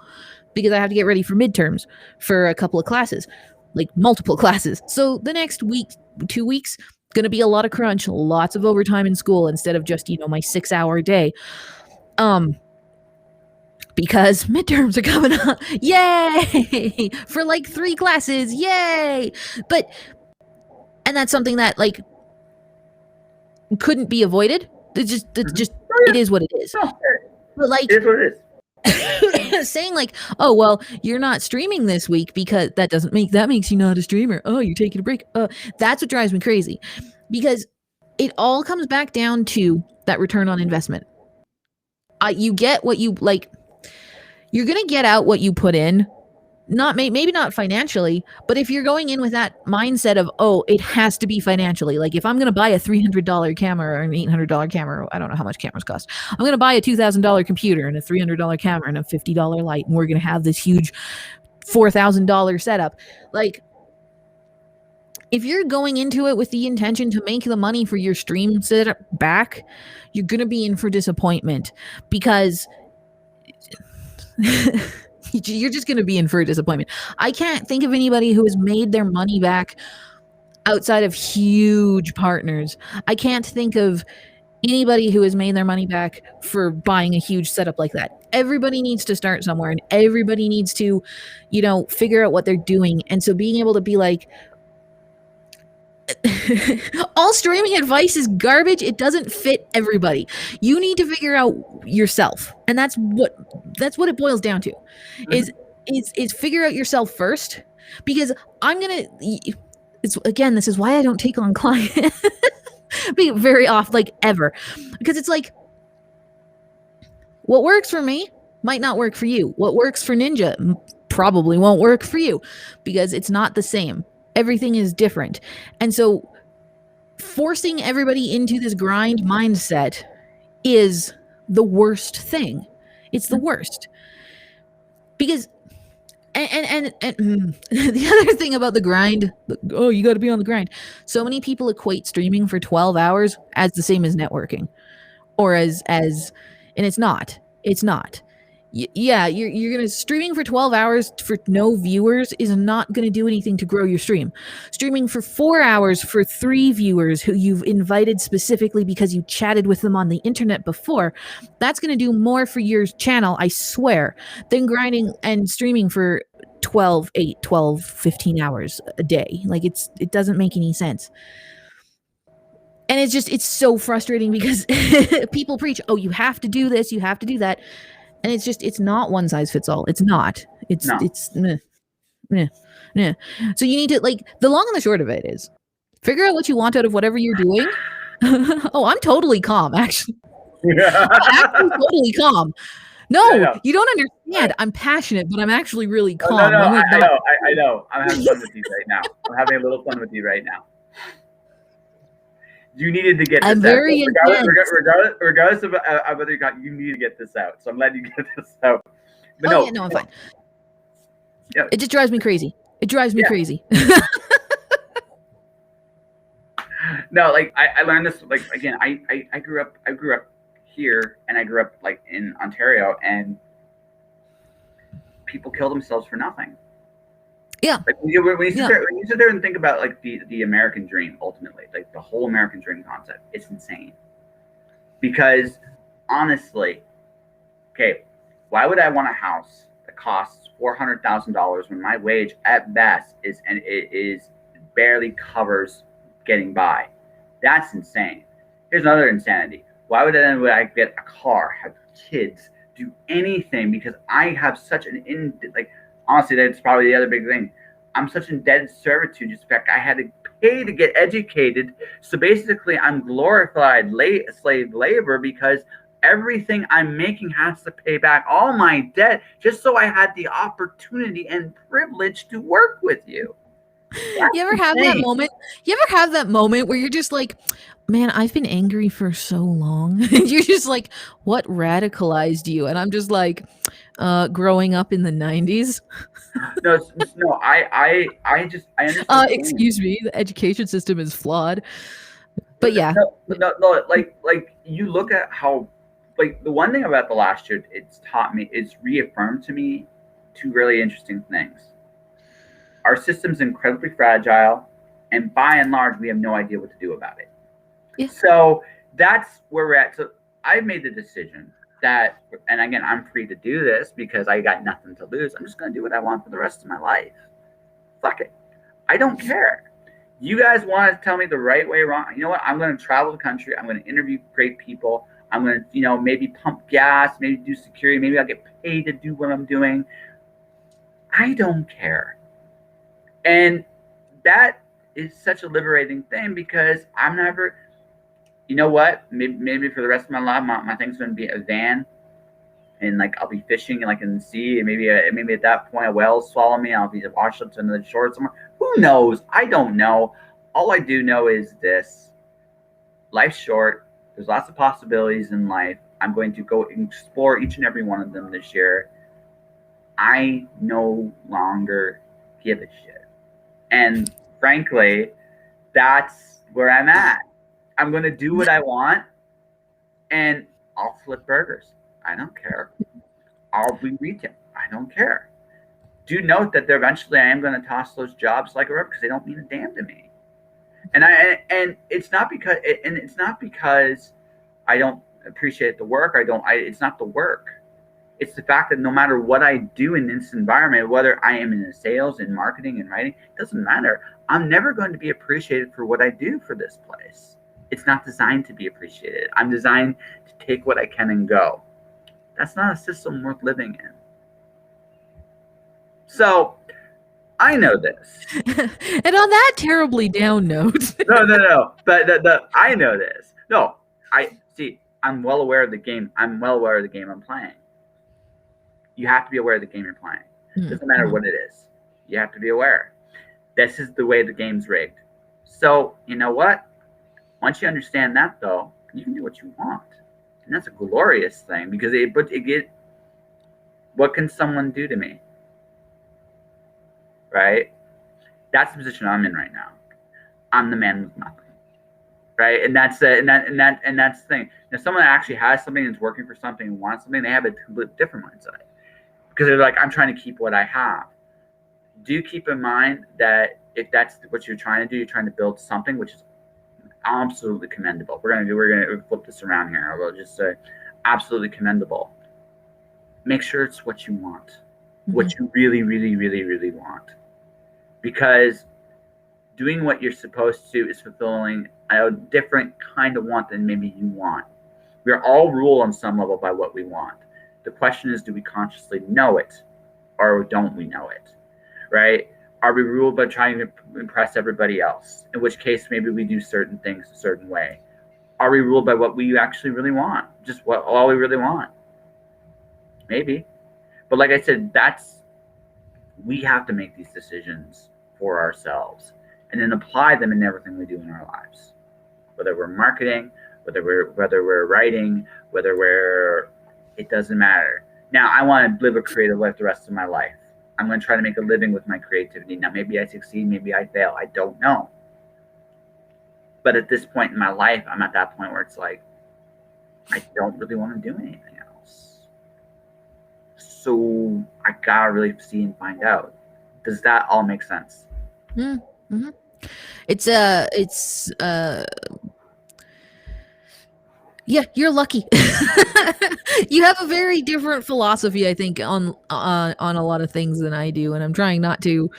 because I have to get ready for midterms for a couple of classes, like multiple classes. So the next week, 2 weeks, gonna be a lot of crunch, lots of overtime in school instead of just, my 6-hour day. Because midterms are coming up. Yay! For like 3 classes. Yay! And that's something that, like, couldn't be avoided. It is what it is. But, like, it is what it is. Saying, like, oh, well, you're not streaming this week because that makes you not a streamer. Oh, you're taking a break. That's what drives me crazy, because it all comes back down to that return on investment. You get what you, like, you're going to get out what you put in. Maybe not financially, but if you're going in with that mindset of, oh, it has to be financially, like, if I'm going to buy a $300 camera or an $800 camera, I don't know how much cameras cost. I'm going to buy a $2,000 computer and a $300 camera and a $50 light, and we're going to have this huge $4,000 setup. Like, if you're going into it with the intention to make the money for your stream setup back, you're going to be in for disappointment, because you're just going to be in for a disappointment. I can't think of anybody who has made their money back outside of huge partners. I can't think of anybody who has made their money back for buying a huge setup like that. Everybody needs to start somewhere, and everybody needs to, figure out what they're doing. And so being able to be like, all streaming advice is garbage. It doesn't fit everybody. You need to figure out yourself, and that's what it boils down to. Is figure out yourself first, because this is why I don't take on clients very often, like, ever, because it's like, What works for me might not work for you. What works for Ninja probably won't work for you because it's not the same. Everything is different. And so forcing everybody into this grind mindset is the worst thing. It's the worst. Because and the other thing about the grind, oh, you got to be on the grind. So many people equate streaming for 12 hours as the same as networking, or as and it's not. It's not. Yeah, you're gonna streaming for 12 hours for no viewers is not gonna do anything to grow your stream. Streaming for 4 hours for 3 viewers who you've invited specifically because you chatted with them on the internet before, that's gonna do more for your channel, I swear, than grinding and streaming for 12, 8, 12, 15 hours a day. Like it doesn't make any sense. And it's so frustrating because people preach, oh, you have to do this, you have to do that. And it's not one size fits all. It's not. It's meh. So you need to, like, the long and the short of it is figure out what you want out of whatever you're doing. Oh, I'm totally calm, actually. I'm actually totally calm. No, you don't understand. I'm passionate, but I'm actually really calm. No, I know. I'm having fun with you right now. I'm having a little fun with you right now. You needed to get this out. Regardless of whether you need to get this out. So I'm glad you get this out. But no, I'm fine. Yeah. It just drives me crazy. It drives me crazy. No, like I learned this, like, again, I grew up here, and I grew up like in Ontario, and people kill themselves for nothing. Yeah. Like when you sit there and think about like the American dream, ultimately, like the whole American dream concept, it's insane. Because honestly, okay, why would I want a house that costs $400,000 when my wage at best is barely covers getting by? That's insane. Here's another insanity. Why would I get a car, have kids, do anything? Because I have such honestly, that's probably the other big thing. I'm such indebted servitude. Just the fact I had to pay to get educated. So basically, I'm glorified slave labor because everything I'm making has to pay back all my debt just so I had the opportunity and privilege to work with you. You ever have that moment? You ever have that moment where you're just like, man, I've been angry for so long. And you're just like, what radicalized you? And I'm just like, growing up in the 90s. No, I understand. Excuse me, the education system is flawed. But yeah. No, like you look at how, like, the one thing about the last year, it's reaffirmed to me 2 really interesting things. Our system's incredibly fragile, and by and large, we have no idea what to do about it. Yeah. So that's where we're at. So I've made the decision that, and again, I'm free to do this because I got nothing to lose. I'm just going to do what I want for the rest of my life. Fuck it. I don't care. You guys want to tell me the right way, wrong? You know what? I'm going to travel the country. I'm going to interview great people. I'm going to, maybe pump gas, maybe do security. Maybe I'll get paid to do what I'm doing. I don't care. And that is such a liberating thing because I'm never, you know what? Maybe for the rest of my life, my thing's going to be a van, and like I'll be fishing like in the sea, and maybe at that point a whale will swallow me. I'll be washed up to another shore somewhere. Who knows? I don't know. All I do know is this: life's short. There's lots of possibilities in life. I'm going to go explore each and every one of them this year. I no longer give a shit. And frankly, that's where I'm at. I'm going to do what I want, and I'll flip burgers. I don't care. I'll be retail. I don't care. Do note that eventually I am going to toss those jobs like a rubber because they don't mean a damn to me. And it's not because I don't appreciate the work. It's not the work. It's the fact that no matter what I do in this environment, whether I am in sales, in marketing, and writing, it doesn't matter. I'm never going to be appreciated for what I do for this place. It's not designed to be appreciated. I'm designed to take what I can and go. That's not a system worth living in. So I know this. And on that terribly down note. No. But I know this. No, I see. I'm well aware of the game. I'm well aware of the game I'm playing. You have to be aware of the game you're playing. Doesn't matter what it is. You have to be aware. This is the way the game's rigged. So, you know what? Once you understand that, though, you can do what you want. And that's a glorious thing because what can someone do to me? Right? That's the position I'm in right now. I'm the man with nothing. Right? And that's the thing. If someone actually has something that's working for something and wants something, they have a completely different mindset. Because they're like, I'm trying to keep what I have. Do keep in mind that if that's what you're trying to do, you're trying to build something, which is absolutely commendable. We're gonna flip this around here. I will just say, absolutely commendable. Make sure it's what you want, what you really, really, really, really want, because doing what you're supposed to is fulfilling a different kind of want than maybe you want. We're all ruled on some level by what we want. The question is, do we consciously know it, or don't we know it? Right? Are we ruled by trying to impress everybody else? In which case, maybe we do certain things a certain way. Are we ruled by what we actually really want? Just what all we really want? Maybe. But like I said, we have to make these decisions for ourselves and then apply them in everything we do in our lives. Whether we're marketing, whether we're writing, it doesn't matter. Now, I want to live a creative life the rest of my life. I'm going to try to make a living with my creativity. Now, maybe I succeed, maybe I fail. I don't know. But at this point in my life, I'm at that point where it's like, I don't really want to do anything else. So I got to really see and find out. Does that all make sense? Mm-hmm. Yeah, you're lucky. You have a very different philosophy, I think, on a lot of things than I do, and I'm trying not to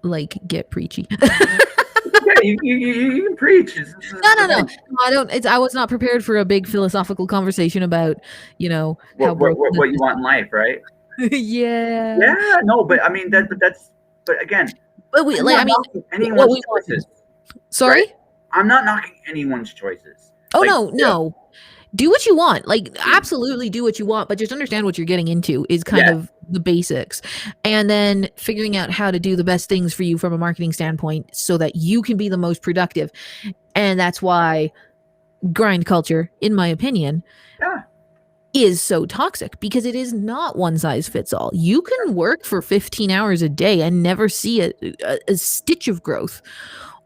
like get preachy. Yeah, you can preach. No. I don't. I was not prepared for a big philosophical conversation about, what you want in life, right? Yeah. Yeah, no, but I mean but again, but we like. I mean, anyone's choices. Sorry, right? I'm not knocking anyone's choices. Oh no. Do what you want. Like, absolutely do what you want, but just understand what you're getting into is kind of the basics. And then figuring out how to do the best things for you from a marketing standpoint so that you can be the most productive. And that's why grind culture, in my opinion, is so toxic, because it is not one size fits all. You can work for 15 hours a day and never see a stitch of growth.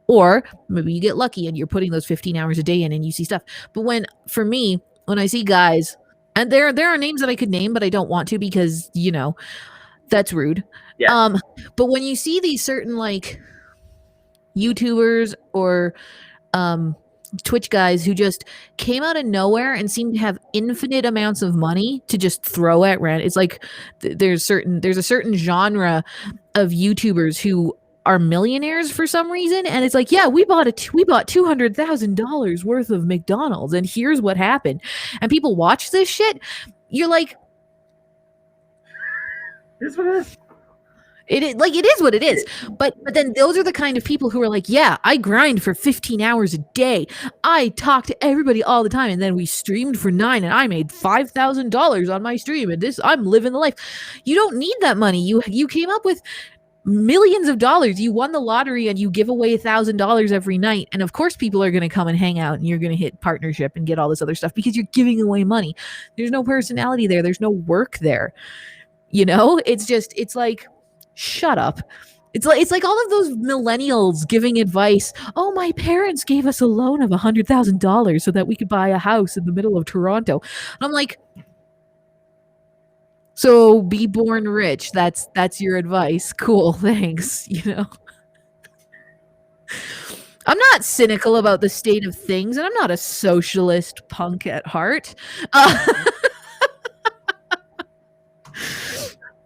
Or maybe you get lucky and you're putting those 15 hours a day in and you see stuff. But when I see guys, and there are names that I could name, but I don't want to because, that's rude. Yeah. But when you see these certain like YouTubers or Twitch guys who just came out of nowhere and seem to have infinite amounts of money to just throw at random. It's like there's a certain genre of YouTubers who are millionaires for some reason, and it's like, yeah, we bought $200,000 worth of McDonald's, and here's what happened. And people watch this shit. You're like, here's what it is. It is what it is. But then those are the kind of people who are like, yeah, I grind for 15 hours a day. I talk to everybody all the time. And then we streamed for 9 and I made $5,000 on my stream. And I'm living the life. You don't need that money. You came up with millions of dollars. You won the lottery and you give away $1,000 every night. And of course people are going to come and hang out and you're going to hit partnership and get all this other stuff because you're giving away money. There's no personality there. There's no work there. It's like, shut up. It's like all of those millennials giving advice. Oh, my parents gave us a loan of $100,000 so that we could buy a house in the middle of Toronto. And I'm like, so be born rich. That's your advice. Cool. Thanks. I'm not cynical about the state of things, and I'm not a socialist punk at heart.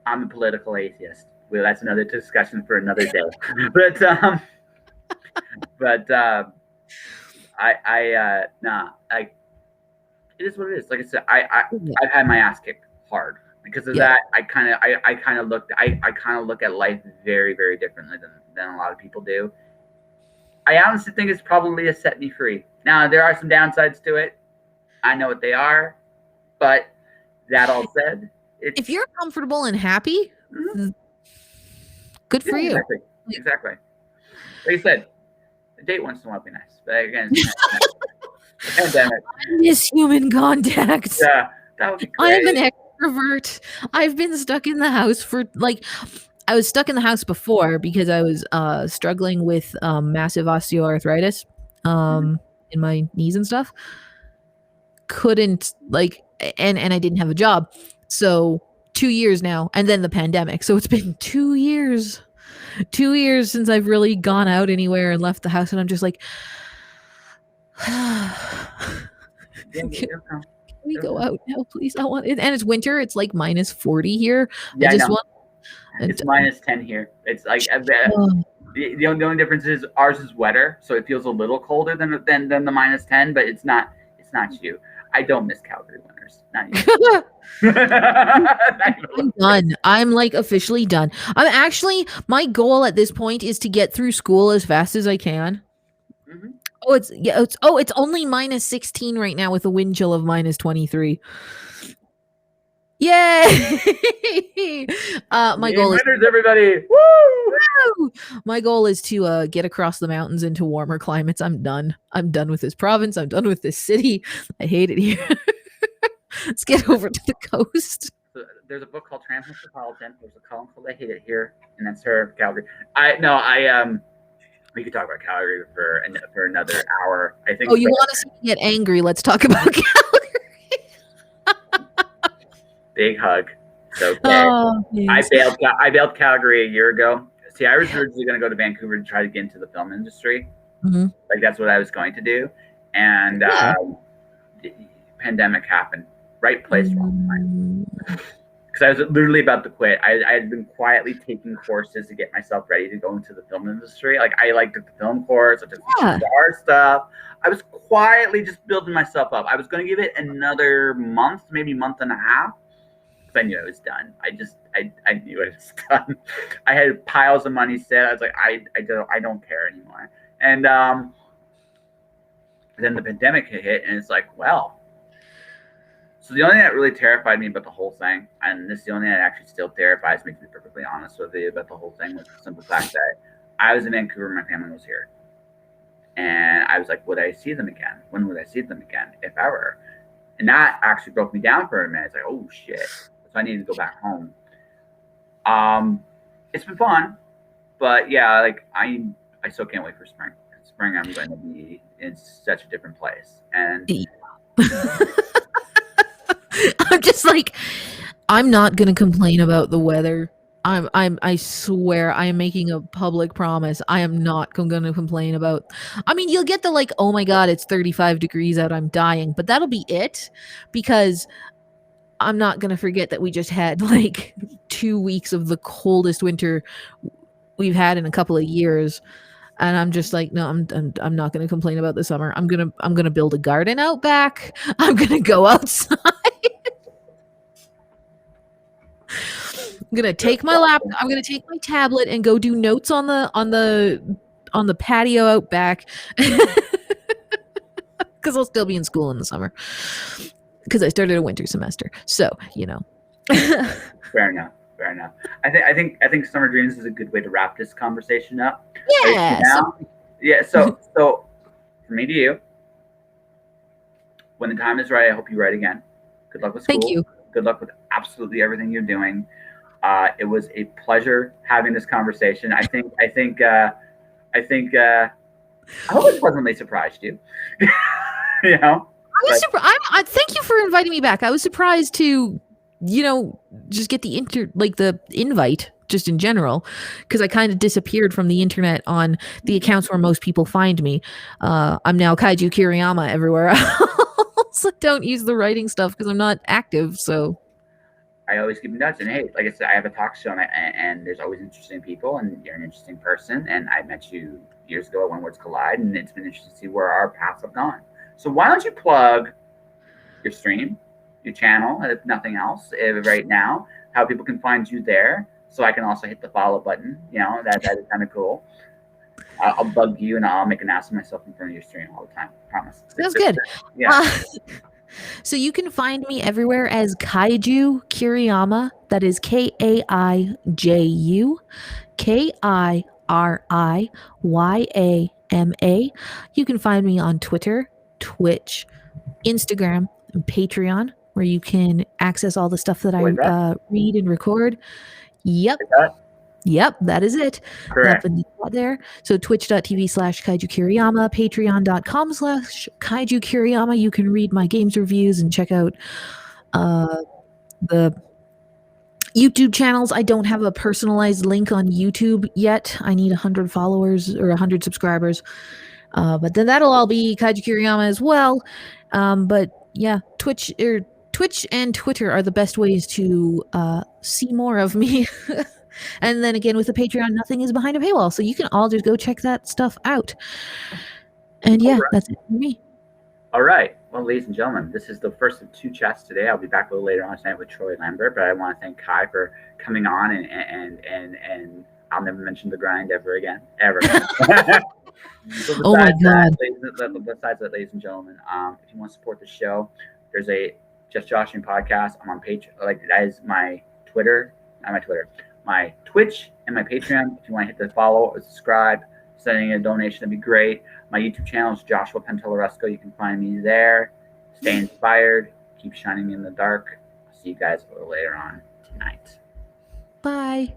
I'm a political atheist. Well, that's another discussion for another day. But it is what it is. Like I said, I've had my ass kicked hard because of that. I kind of look at life very, very differently than a lot of people do. I honestly think it's probably a set me free. Now, there are some downsides to it. I know what they are, but that all said, if you're comfortable and happy, good for you. Exactly. Like I said, a date once in a while would be nice, but again, pandemic. I miss human contact. Yeah, that would be great. I'm an extrovert. I've been stuck in the house for I was stuck in the house before because I was struggling with massive osteoarthritis in my knees and stuff. Couldn't and I didn't have a job. So 2 years now, and then the pandemic. So it's been 2 years. 2 years since I've really gone out anywhere and left the house, and I'm just like, can we go out now, please? I want it. And it's winter. It's like minus 40 here. Yeah, I just want. It's minus 10 here. It's like the only difference is ours is wetter, so it feels a little colder than the minus 10, but it's not you. I don't miss Calgary winters. Not you. I'm done. I'm like officially done. I'm actually, my goal at this point is to get through school as fast as I can. Mm-hmm. It's only minus 16 right now with a wind chill of minus 23. Yay! My goal is everybody. Woo! My goal is to get across the mountains into warmer climates. I'm done. I'm done with this province. I'm done with this city. I hate it here. Let's get over to the coast. There's a book called Transmetropolitan. There's a column called I Hate It Here, and that's her Calgary. We could talk about Calgary for another hour. I think. Oh, you want to see me get angry? Let's talk about Calgary. Big hug. So I bailed Calgary a year ago. See, I was originally going to go to Vancouver to try to get into the film industry. Mm-hmm. Like that's what I was going to do, and the pandemic happened. Right place, wrong time. Because I was literally about to quit. I had been quietly taking courses to get myself ready to go into the film industry. Like I took the film course, I took the art stuff. I was quietly just building myself up. I was going to give it another month, maybe month and a half. I knew I was done. I knew I was done. I had piles of money set. I was like, I don't care anymore. And then the pandemic hit, and it's like, well. So the only thing that really terrified me about the whole thing, and this is the only thing that actually still terrifies me, to be perfectly honest with you, about the whole thing, was the simple fact that I was in Vancouver, my family was here, and I was like, would I see them again? When would I see them again, if ever? And that actually broke me down for a minute. It's like, oh shit. So I need to go back home. It's been fun, but yeah, like I still can't wait for spring. Spring, I'm going to be in such a different place, and I'm just like, I'm not going to complain about the weather. I swear I am making a public promise. I am not going to complain about. I mean, you'll get the like, oh my God, it's 35 degrees out. I'm dying. But that'll be it, because I'm not going to forget that we just had like 2 weeks of the coldest winter we've had in a couple of years. And I'm just like, no, I'm not going to complain about the summer. I'm going to build a garden out back. I'm going to go outside. I'm going to take my laptop. I'm going to take my tablet and go do notes on the patio out back. Cuz I'll still be in school in the summer. Cuz I started a winter semester. So, you know. Fair enough. I think Summer Dreams is a good way to wrap this conversation up. Yeah. So from me to you, when the time is right, I hope you write again. Good luck with school. Thank you. Good luck with absolutely everything you're doing. It was a pleasure having this conversation. I hope it pleasantly surprised you. You know. I thank you for inviting me back. I was surprised to, just get the invite just in general, because I kind of disappeared from the internet on the accounts where most people find me. I'm now KaiKiriyama everywhere else. I don't use the writing stuff because I'm not active. So I always keep in touch. And hey, like I said, I have a talk show, and there's always interesting people, and you're an interesting person. And I met you years ago at When Words Collide, and it's been interesting to see where our paths have gone. So why don't you plug your stream, your channel, if nothing else, right now, how people can find you there, so I can also hit the follow button. That is kind of cool. I'll bug you and I'll make an ass of myself in front of your stream all the time. I promise. Sounds good. Yeah. So you can find me everywhere as Kaiju Kiriyama. That is KAIJU KIRIYAMA. You can find me on Twitter, Twitch, Instagram, and Patreon, where you can access all the stuff that I read and record. Yep. Yep, that is it. Correct. There. So twitch.tv/KaijuKiriyama, patreon.com/KaijuKiriyama. You can read my games reviews and check out the YouTube channels. I don't have a personalized link on YouTube yet. I need 100 followers or 100 subscribers. But then that'll all be Kaiju Kiriyama as well. But yeah, Twitch and Twitter are the best ways to see more of me. And then again, with the Patreon, nothing is behind a paywall. So you can all just go check that stuff out. And yeah, that's it for me. All right. Well, ladies and gentlemen, this is the first of 2 chats today. I'll be back a little later on tonight with Troy Lambert, but I want to thank Kai for coming on and I'll never mention the grind ever again. Ever. Oh my God. Besides that, ladies and gentlemen, if you want to support the show, there's a Just Joshing podcast. I'm on Patreon. Like, that is my Twitter, not my Twitter, my Twitch and my Patreon. If you want to hit the follow or subscribe, sending a donation, that'd be great. My YouTube channel is Joshua Pantellaresco. You can find me there. Stay inspired. Keep shining in the dark. I'll see you guys a little later on tonight. Bye.